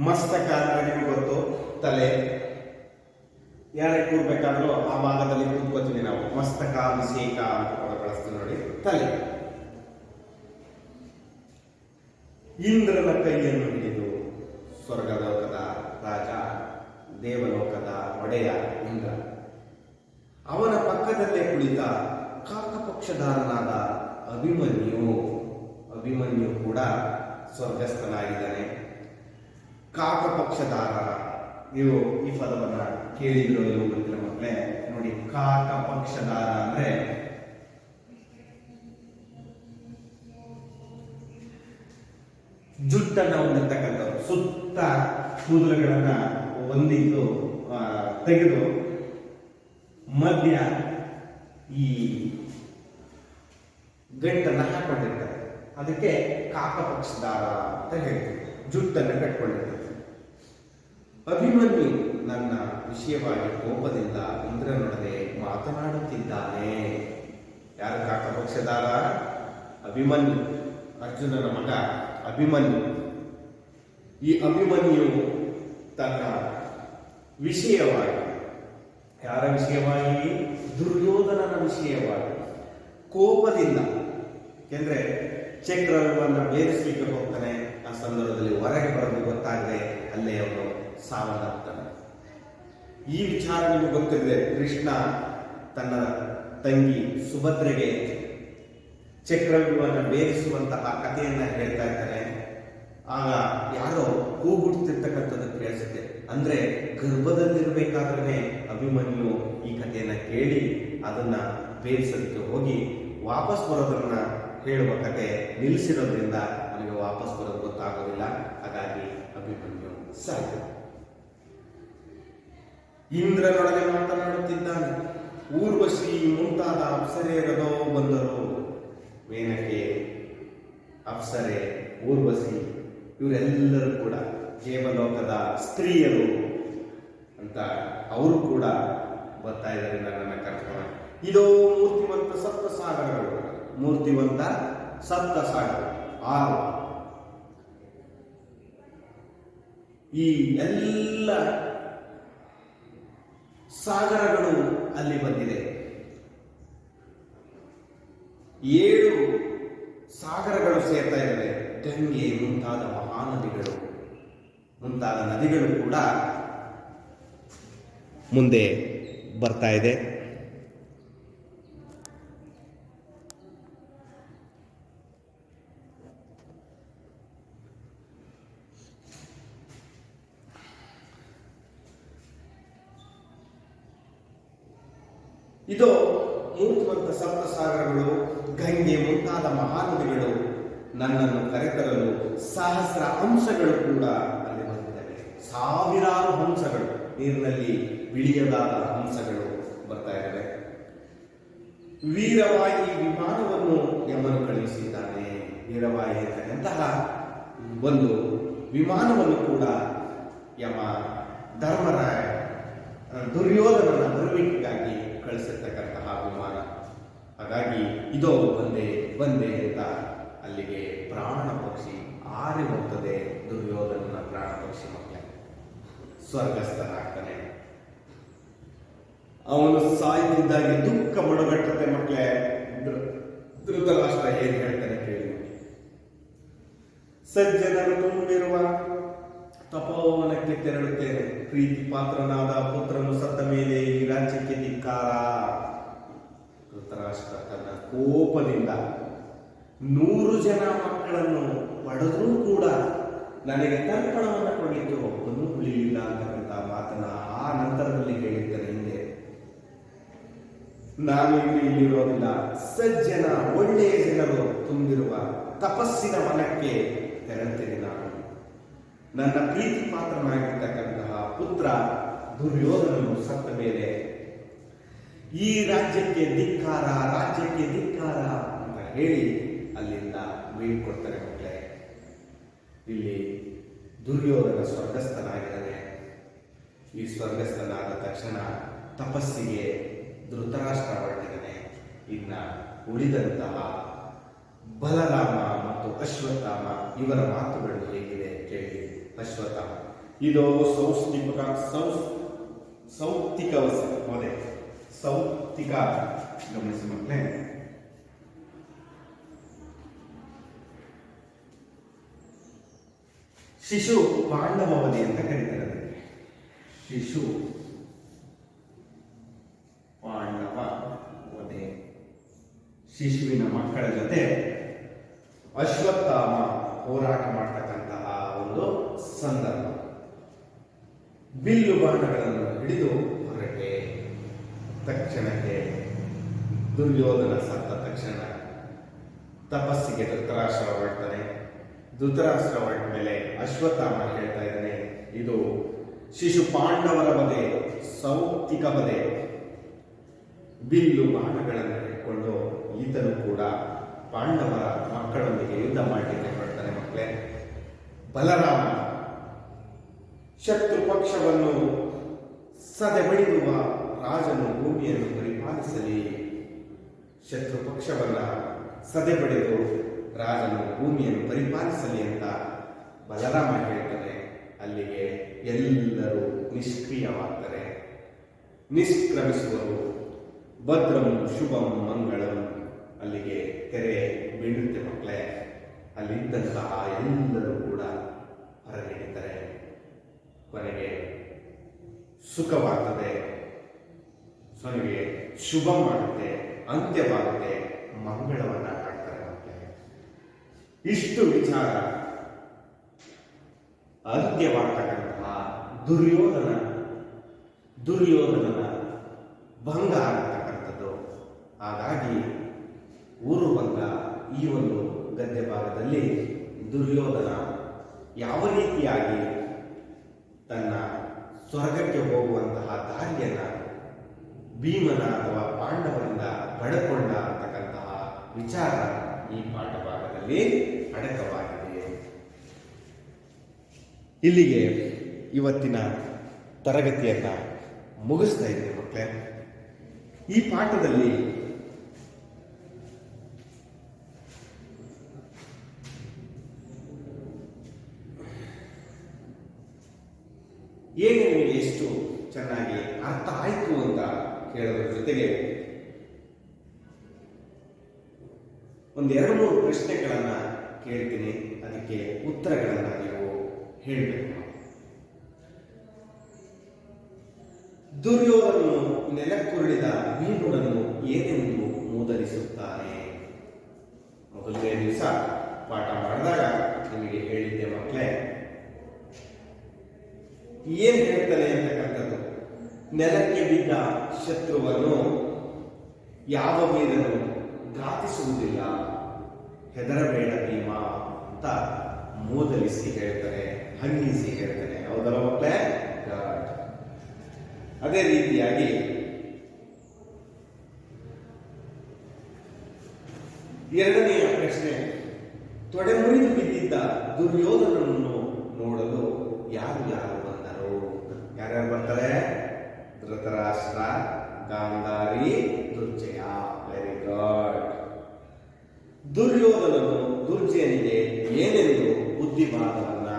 ಮಸ್ತಕ ಅಂದ್ರೆ ನಿಮಗೆ ಗೊತ್ತು, ತಲೆ. ಯಾರೇ ಕೂರ್ಬೇಕಾದ್ರೂ ಆ ಭಾಗದಲ್ಲಿ ಕೂತ್ಕೋತೀವಿ ನಾವು. ಮಸ್ತಕ ಅಭಿಷೇಕ ಅಂತ ಪದ ಬಳಸ್ತೀವಿ ನೋಡಿ, ತಲೆ. ಇಂದ್ರನ ಕೈಯನ್ನು ಹಿಡಿದು ಸ್ವರ್ಗಲೋಕದ ರಾಜ, ದೇವಲೋಕದ ಒಡೆಯ ಇಂದ್ರ, ಅವನ ಪಕ್ಕದಲ್ಲೇ ಕುಳಿತ ಕಾಕಪಕ್ಷಧಾರನಾದ ಅಭಿಮನ್ಯು ಕೂಡ ಸ್ವರ್ಗಸ್ಥನಾಗಿದ್ದಾನೆ. ಕಾಕಪಕ್ಷಧಾರ, ನೀವು ಈ ಪದವನ್ನ ಕೇಳಿದ್ರು ಇವು ಗೊತ್ತಿಲ್ಲ ಮಕ್ಕಳೇ. ನೋಡಿ, ಕಾಕಪಕ್ಷಧಾರ ಅಂದ್ರೆ ಜುಟ್ಟನ್ನ ಹೊಂದಿರ್ತಕ್ಕಂಥವ್ರು, ಸುತ್ತ ಕೂದಲುಗಳನ್ನ ಒಂದಿದ್ದು ತೆಗೆದು ಮಧ್ಯ ಈ ಗಂಟನ್ನ ಹಾಕೊಂಡಿರ್ತಾರೆ. ಅದಕ್ಕೆ ಕಾಕಪಕ್ಷಧಾರ ಅಂತ ಹೇಳ್ತೀವಿ. ಜುಟ್ಟನ್ನು ಕಟ್ಕೊಂಡಿರ್ತಾರೆ. ಅಭಿಮನ್ಯು ನನ್ನ ವಿಷಯವಾಗಿ ಕೋಪದಿಂದ ಇಂದ್ರನೊಡನೆ ಮಾತನಾಡುತ್ತಿದ್ದಾನೆ. ಯಾರು ಕಾಕಪಕ್ಷಧಾರ? ಅಭಿಮನ್ಯು, ಅರ್ಜುನನ ಮಗ ಅಭಿಮನ್ಯು. ಈ ಅಭಿಮನ್ಯು ತನ್ನ ವಿಷಯವಾಗಿ, ಯಾರ ವಿಷಯವಾಗಿ? ದುರ್ಯೋಧನನ ವಿಷಯವಾಗಿ ಕೋಪದಿಂದ. ಯಾಕೆಂದ್ರೆ ಚಕ್ರವನ್ನು ಭೇದಿಸಲಿಕ್ಕೆ ಹೋಗ್ತಾನೆ. ಆ ಸಂದರ್ಭದಲ್ಲಿ ಹೊರಗೆ ಬರೋದು ಗೊತ್ತಾಗದೆ ಅಲ್ಲೇ ಅವನು ಸಾವನ್ನಪ್ತಾನೆ. ಈ ವಿಚಾರ ನಿಮಗೆ ಗೊತ್ತಿದೆ. ಕೃಷ್ಣ ತನ್ನ ತಂಗಿ ಸುಭದ್ರೆಗೆ ಚಕ್ರವ್ಯೂಹವನ್ನು ಭೇದಿಸುವಂತಹ ಕಥೆಯನ್ನ ಹೇಳ್ತಾ ಇರ್ತಾನೆ. ಆಗ ಯಾರೋ ಕೂಗುಡ್ತಿರ್ತಕ್ಕಂಥದ್ದು ಕೇಳಿಸುತ್ತೆ. ಅಂದ್ರೆ ಗರ್ಭದಲ್ಲಿರ್ಬೇಕಾದ್ರೆ ಅಭಿಮನ್ಯು ಈ ಕಥೆಯನ್ನ ಕೇಳಿ ಅದನ್ನ ಭೇದಿಸೋದಕ್ಕೆ ಹೋಗಿ ವಾಪಸ್ ಬರೋದನ್ನ ಹೇಳುವ ಕತೆ ನಿಲ್ಲಿಸಿರೋದ್ರಿಂದ ಅವನಿಗೆ ವಾಪಸ್ ಬರೋದು ಗೊತ್ತಾಗೋದಿಲ್ಲ. ಹಾಗಾಗಿ ಅಭಿಮನ್ಯು ಸಾಯ್ತು. ಇಂದ್ರನೊಡನೆ ಮಾತನಾಡುತ್ತಿದ್ದಾನೆ. ಊರ್ವಶಿ ಮುಂತಾದ ಅಪ್ಸರೆಯರದೋ ಬಂದರು. ಮೇನಕೆ, ಅಪ್ಸರೆ, ಊರ್ವಶಿ ಇವರೆಲ್ಲರೂ ಕೂಡ ದೇವಲೋಕದ ಸ್ತ್ರೀಯರು ಅಂತ ಅವರು ಕೂಡ ಬರ್ತಾ ಇದ್ದಾರೆ ನನ್ನನ್ನು ಕರ್ಕೊಂಡು. ಇದೋ ಮೂರ್ತಿವಂತ ಸಪ್ತ ಸಾಗರಗಳು. ಮೂರ್ತಿವಂತ ಸಪ್ತ ಸಾಗರ 6. ಈ ಎಲ್ಲ ಸಾಗರಗಳು ಅಲ್ಲಿ ಬಂದಿದೆ. 7 ಸಾಗರಗಳು ಸೇರ್ತಾ ಇವೆ. ಗಂಗೆ ಮುಂತಾದ ಮಹಾನದಿಗಳು, ಮುಂತಾದ ನದಿಗಳು ಕೂಡ ಮುಂದೆ ಬರ್ತಾ ಇದೆ. ಇದು ಮೂರ್ತಿವಂತ ಸಪ್ತ ಸಾಗರಗಳು, ಗಂಗೆ ಮುಂತಾದ ಮಹಾನದಿಗಳು ನನ್ನನ್ನು ಕರೆತರಲು ಸಹಸ್ರ ಹಂಸಗಳು ಕೂಡ ಅಲ್ಲಿ ಬಂದಿದ್ದಾವೆ. ಸಾವಿರಾರು ಹಂಸಗಳು, ನೀರಿನಲ್ಲಿ ಬಿಳಿಯದಾದ ಹಂಸಗಳು ಬರ್ತಾ ಇದ್ದಾವೆ. ವೀರವಾಯಿ ವಿಮಾನವನ್ನು ಯಮನು ಕಳುಹಿಸಿದ್ದಾನೆ. ವೀರವಾಯಿ ಅಂತಕ್ಕಂತಹ ಒಂದು ವಿಮಾನವನ್ನು ಕೂಡ ಯಮ ಧರ್ಮರಾಯ ದುರ್ಯೋಧನನ ಬರುವಿಕೆಗಾಗಿ ಕಳಿಸಿರ್ತಕ್ಕಂತಹ ವಿಮಾನ. ಹಾಗಾಗಿ ಇದೋ ಬಂದೆ ಅಂತ ಅಲ್ಲಿಗೆ ಪ್ರಾಣ ಪಕ್ಷಿ ಹಾರಿ ಹೋಗ್ತದೆ. ದುರ್ಯೋಧನನ ಪ್ರಾಣ ಪಕ್ಷಿ ಮಕ್ಕಳೇ ಸ್ವರ್ಗಸ್ಥನಾಗ್ತಾನೆ. ಅವನು ಸಾಯುತ್ತಿದ್ದಾಗಿ ದುಃಖ ಮೊಡಗಟ್ಟುತ್ತೆ ಮಕ್ಕಳೇ. ಧೃತರಾಷ್ಟ್ರ ಏನ್ ಹೇಳ್ತಾನೆ ಕೇಳಿ. ಸಜ್ಜನರು ತುಂಬಿರುವ ತಪೋವನಕ್ಕೆ ತೆರಳುತ್ತೇನೆ. ಪ್ರೀತಿ ಪಾತ್ರನಾದ ಪುತ್ರನು ಸತ್ತ ಮೇಲೆ ಈ ರಾಜ್ಯಕ್ಕೆ ಧಿಕ್ಕಾರ. ಧೃತರಾಷ್ಟ್ರ ತನ್ನ ಕೋಪದಿಂದ 100 ಜನ ಮಕ್ಕಳನ್ನು ಪಡೆದ್ರೂ ಕೂಡ ನನಗೆ ತರ್ಪಣವನ್ನು ಕೊಡಲಿಕ್ಕೆ ಒಬ್ಬನೂ ಉಳಿಲಿಲ್ಲ ಅಂತಕ್ಕಂಥ ಮಾತನ್ನ ಆ ನಂತರದಲ್ಲಿ ಹೇಳಿದ್ದಾನೆ. ಹಿಂದೆ ನಾನು ಇಲ್ಲಿರೋದಿಲ್ಲ, ಸಜ್ಜನ ಒಳ್ಳೆಯ ಜನರು ತುಂಬಿರುವ ತಪಸ್ಸಿನ ವನಕ್ಕೆ ತೆರಳುತ್ತೇನೆ. ನಾನು ನನ್ನ ಪ್ರೀತಿ ಪಾತ್ರನಾಗಿರ್ತಕ್ಕಂತಹ ಪುತ್ರ ದುರ್ಯೋಧನನು ಸತ್ತ ಮೇಲೆ ಈ ರಾಜ್ಯಕ್ಕೆ ಧಿಕ್ಕಾರ ಅಂತ ಹೇಳಿ ಅಲ್ಲಿಂದ ಬೀಳ್ಕೊಡ್ತಾರೆ ಮಕ್ಕಳೇ. ಇಲ್ಲಿ ದುರ್ಯೋಧನ ಸ್ವರ್ಗಸ್ಥನಾಗಿದ್ದಾನೆ. ಈ ಸ್ವರ್ಗಸ್ಥನಾದ ತಕ್ಷಣ ತಪಸ್ಸಿಗೆ ಧೃತರಾಷ್ಟ್ರ ಹೊರಟಿದ್ದಾನೆ. ಇನ್ನ ಉಳಿದಂತಹ ಬಲರಾಮ ಮತ್ತು ಅಶ್ವತ್ಥಾಮ ಇವರ ಮಾತುಗಳು ಹೇಗಿದೆ ಕೇಳಿ. ಅಶ್ವತ್ಥಾಮ ಇದು ಸೌಪ್ತಿಕ ಮೊದೆ ಸೌಪ್ತಿಕ ಗಮನಿಸಿ ಮಕ್ಕಳೇ. ಶಿಶು ಪಾಂಡವವಧಿ ಅಂತ ಕರೀತಾರೆ ಅದಕ್ಕೆ. ಶಿಶು ಪಾಂಡವ ವಧೆ. ಶಿಶುವಿನ ಮಕ್ಕಳ ಜೊತೆ ಅಶ್ವತ್ಥಾಮ ಹೋರಾಟ ಮಾಡ್ತಕ್ಕಂತಹ ಒಂದು ಸಂದರ್ಭ. ಬಿಲ್ಲು ಬಾಣಗಳನ್ನು ಹಿಡಿದು ಹೊರಟೆ. ತಕ್ಷಣಕ್ಕೆ ದುರ್ಯೋಧನ ಸತ್ತ ತಕ್ಷಣ ತಪಸ್ಸಿಗೆ ಧೃತರಾಷ್ಟ್ರ ಹೊರಡ್ತಾನೆ. ಧೃತರಾಷ್ಟ್ರ ಹೊರಟ ಮೇಲೆ ಅಶ್ವತ್ಥಾಮ ಹೇಳ್ತಾ ಇದ್ದಾನೆ, ಇದು ಶಿಶು ಪಾಂಡವರ ವಧೆ, ಸೌಪ್ತಿಕ ವಧೆ. ಬಿಲ್ಲು ಬಾಣಗಳನ್ನು ಹಿಡ್ಕೊಂಡು ಈತನು ಕೂಡ ಪಾಂಡವರ ಮಕ್ಕಳೊಂದಿಗೆ ಯುದ್ಧ ಮಾಡಲಿಕ್ಕೆ ಹೊರಡ್ತಾನೆ ಮಕ್ಕಳೇ. ಬಲರಾಮ ಶತ್ರು ಪಕ್ಷವನ್ನು ಸದೆಬಡಿಯುವ ರಾಜನು ಭೂಮಿಯನ್ನು ಪರಿಪಾಲಿಸಲಿ. ಶತ್ರು ಪಕ್ಷವನ್ನ ಸದೆಬಡಿದು ರಾಜನು ಭೂಮಿಯನ್ನು ಪರಿಪಾಲಿಸಲಿ ಅಂತ ಬಲರಾಮ ಹೇಳ್ತಾನೆ. ಅಲ್ಲಿಗೆ ಎಲ್ಲರೂ ನಿಷ್ಕ್ರಿಯವಾಗ್ತಾರೆ, ನಿಷ್ಕ್ರಮಿಸುವರು. ಭದ್ರಂ ಶುಭಂ ಮಂಗಳಂ. ಅಲ್ಲಿಗೆ ತೆರೆ ಬೀಳುತ್ತೆ ಮಕ್ಕಳೇ. ಅಲ್ಲಿದ್ದಂತಹ ಎಲ್ಲರೂ ಕೂಡ ಹೊರಗಿಡಿತಾರೆ. ಕೊನೆಗೆ ಸುಖವಾಗ್ತದೆ, ಕೊನೆಗೆ ಶುಭ ಮಾಡುತ್ತೆ, ಅಂತ್ಯವಾಗುತ್ತೆ, ಮಂಗಳವನ್ನ ಹಾಡ್ತಾರೆ ಮಕ್ಕಳೇ. ಇಷ್ಟು ವಿಚಾರ ಅಂತ್ಯವಾಗ್ತಕ್ಕಂತಹ ದುರ್ಯೋಧನನ ಭಂಗ ಆಗ್ತಕ್ಕಂಥದ್ದು. ಹಾಗಾಗಿ ಊರುಭಂಗ ಈ ಒಂದು ಗದ್ಯ ಭಾಗದಲ್ಲಿ ದುರ್ಯೋಧನ ಯಾವ ರೀತಿಯಾಗಿ ತನ್ನ ಸ್ವರ್ಗಕ್ಕೆ ಹೋಗುವಂತಹ ದಾರಿಯನ್ನ ಭೀಮನ ಅಥವಾ ಪಾಂಡವರಿಂದ ಪಡೆದುಕೊಂಡ ಅಂತಕ್ಕಂತಹ ವಿಚಾರ ಈ ಪಾಠ ಭಾಗದಲ್ಲಿ ಅಡಕವಾಗಿದೆ. ಇಲ್ಲಿಗೆ ಇವತ್ತಿನ ತರಗತಿಯನ್ನ ಮುಗಿಸ್ತಾ ಇದ್ದೀನಿ ಮಕ್ಕಳೇ. ಈ ಪಾಠದಲ್ಲಿ ಏನು ನಿಮಗೆ ಎಷ್ಟು ಚೆನ್ನಾಗಿ ಅರ್ಥ ಆಯ್ತು ಅಂತ ಕೇಳೋದ್ರ ಜೊತೆಗೆ ಒಂದೆರಡು ಮೂರು ಪ್ರಶ್ನೆಗಳನ್ನ ಕೇಳ್ತೀನಿ, ಅದಕ್ಕೆ ಉತ್ತರಗಳನ್ನ ನೀವು ಹೇಳಬೇಕು. ದುರ್ಯೋಧನನು ನೆಲಕ್ಕುರುಳಿದ ಭೀಮನನ್ನು ಏನೆಂದು ಮೂದಲಿಸುತ್ತಾನೆ? ಮೊದಲನೇ ದಿವಸ ಪಾಠ ಮಾಡಿದಾಗ ನಿಮಗೆ ಹೇಳಿದ್ದೆ ಮಕ್ಕಳೇ, ಏನ್ ಹೇಳ್ತಾನೆ ಅಂತಕ್ಕಂಥದ್ದು. ನೆಲಕ್ಕೆ ಬಿದ್ದ ಶತ್ರುವನ್ನು ಯಾವ ವೀರನು ಘಾತಿಸುವುದಿಲ್ಲ, ಹೆದರಬೇಡ ಭೀಮ ಅಂತ ಮೂದಲಿಸಿ ಹೇಳ್ತಾನೆ, ಹಂಗಿಸಿ ಹೇಳ್ತಾನೆ. ಹೌದಲ್ಲ ಮಕ್ಕಳೇ? ಅದೇ ರೀತಿಯಾಗಿ ಎರಡನೆಯ ಪ್ರಶ್ನೆ, ತೊಡೆ ಮುರಿದು ಬಿದ್ದಿದ್ದ ದುರ್ಯೋಧನನನ್ನು ನೋಡಲು ಯಾರು ಬಂದರು? ಯಾರ್ಯಾರು ಬರ್ತಾರೆ? ಧೃತರಾಷ್ಟ್ರ, ಗಾಂಧಾರಿ, ದುರ್ಜಯ. Very good. ದುರ್ಯೋಧನನು ದುರ್ಜಯನಿಗೆ ಏನೆಂದು ಬುದ್ಧಿವಾದವನ್ನ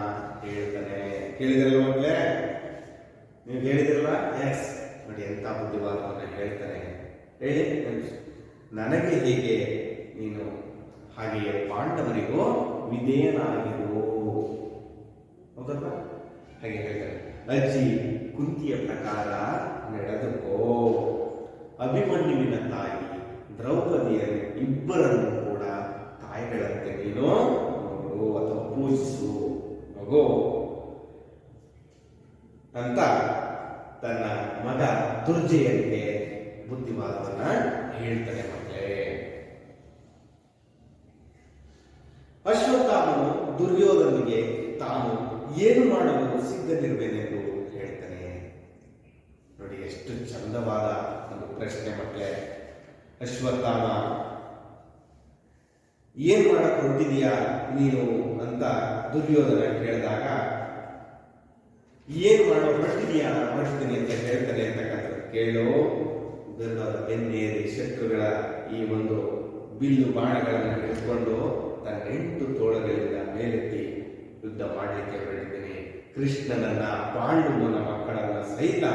ಹೇಳ್ತಾನೆ? ಕೇಳಿದ್ರಲ್ಲ ಮಕ್ಕಳೇ? ನೀವು ಹೇಳಿದಿರಲ್ಲ? ಎಸ್, ನೋಡಿ ಎಂತ ಬುದ್ಧಿವಾದವನ್ನ ಹೇಳ್ತಾನೆ ಹೇಳಿ. ನನಗೆ ಹೀಗೆ ನೀನು ಹಾಗೆಯೇ ಪಾಂಡವರಿಗೂ ವಿಧೇಯನಾಗಿರು. ಹೌದಲ್ಲ? ಹಾಗೆ ಹೇಳ್ತಾರೆ. ಅಜ್ಜಿ ಕುಂತಿಯ ಪ್ರಕಾರ ನಡೆದುಕೋ. ಅಭಿಮನ್ಯುವಿನ ತಾಯಿ ದ್ರೌಪದಿಯನ್ನು ಇಬ್ಬರನ್ನು ಕೂಡ ತಾಯಿಗಳಂತೆ ನೀನು ನೋಡು ಅಥವಾ ಪೂಜಿಸು ಮಗೋ ಅಂತ ತನ್ನ ಮಗ ದುರ್ಜಯನಿಗೆ ಬುದ್ಧಿವಾದವನ್ನ ಹೇಳ್ತಾನೆ ಮಕ್ಕಳೇ. ಅಶ್ವತ್ಥಾಮನು ದುರ್ಯೋಧನಿಗೆ ತಾನು ಏನು ಮಾಡಲು ಸಿದ್ಧನಿರುವೆನೆಂದು ಹೇಳ್ತಾನೆ. ನೋಡಿ ಎಷ್ಟು ಚಂದವಾದ ಒಂದು ಪ್ರಶ್ನೆ ಮಕ್ಕಳೇ. ಅಶ್ವತ್ಥಾಮ ಏನ್ ಮಾಡಕ್ ಹೊರಟಿದೀಯಾ ನೀನು ಅಂತ ದುರ್ಯೋಧನ ಕೇಳಿದಾಗ, ಏನ್ ಮಾಡೋ ಹೊರಟಿದೀಯಾ, ಹೊರಡ್ತೀನಿ ಅಂತ ಹೇಳ್ತಾನೆ ಅಂತಕ್ಕಂಥದ್ದು. ಕೇಳೋ, ಗರುಡನ ಬೆನ್ನೇರಿ ಶತ್ರುಗಳ ಈ ಒಂದು ಬಿಲ್ಲು ಬಾಣಗಳನ್ನು ಹಿಡಿದುಕೊಂಡು ತನ್ನ 8 ತೋಳಗಳಿಂದ ಮೇಲೆತ್ತಿ ಯುದ್ಧ ಮಾಡಲಿಕ್ಕೆ ಹೊರಟಿದ್ದೀನಿ. ಕೃಷ್ಣನನ್ನ, ಪಾಂಡುವನ ಮಕ್ಕಳನ್ನ ಸಹಿತ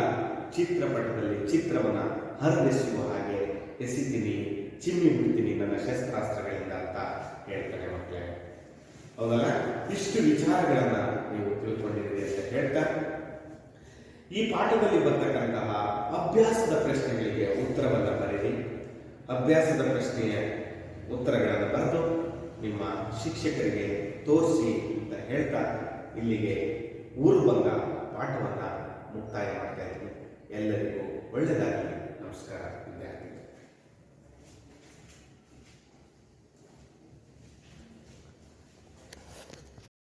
ಚಿತ್ರಪಟದಲ್ಲಿ ಚಿತ್ರವನ್ನ ಹರಿದೆಸುವ ಹಾಗೆ ಎಸಿತೀನಿ, ಚಿಮ್ಮಿ ಬಿಡ್ತೀನಿ ನನ್ನ ಶಸ್ತ್ರಾಸ್ತ್ರಗಳಿಂದ ಅಂತ ಹೇಳ್ತಾನೆ ಮಕ್ಕಳೇ. ಹೌದಲ್ಲ? ಇಷ್ಟು ವಿಚಾರಗಳನ್ನ ನೀವು ತಿಳ್ಕೊಂಡಿದ್ದೀರಿ ಅಂತ ಹೇಳ್ತಾ, ಈ ಪಾಠದಲ್ಲಿ ಬರ್ತಕ್ಕಂತಹ ಅಭ್ಯಾಸದ ಪ್ರಶ್ನೆಗಳಿಗೆ ಉತ್ತರವನ್ನು ಬರೆಯಿರಿ. ಅಭ್ಯಾಸದ ಪ್ರಶ್ನೆಯ ಉತ್ತರಗಳನ್ನು ಬರೆದು ನಿಮ್ಮ ಶಿಕ್ಷಕರಿಗೆ ತೋರಿಸಿ ಅಂತ ಹೇಳ್ತಾ ಇಲ್ಲಿಗೆ ಊರುಭಂಗ ಪಾಠವನ್ನು ಮುಕ್ತಾಯ ಮಾಡ್ತಾ ಇದ್ದೀನಿ. ಎಲ್ಲರಿಗೂ ಒಳ್ಳೆಯದಾಗಲಿ. ನಮಸ್ಕಾರ.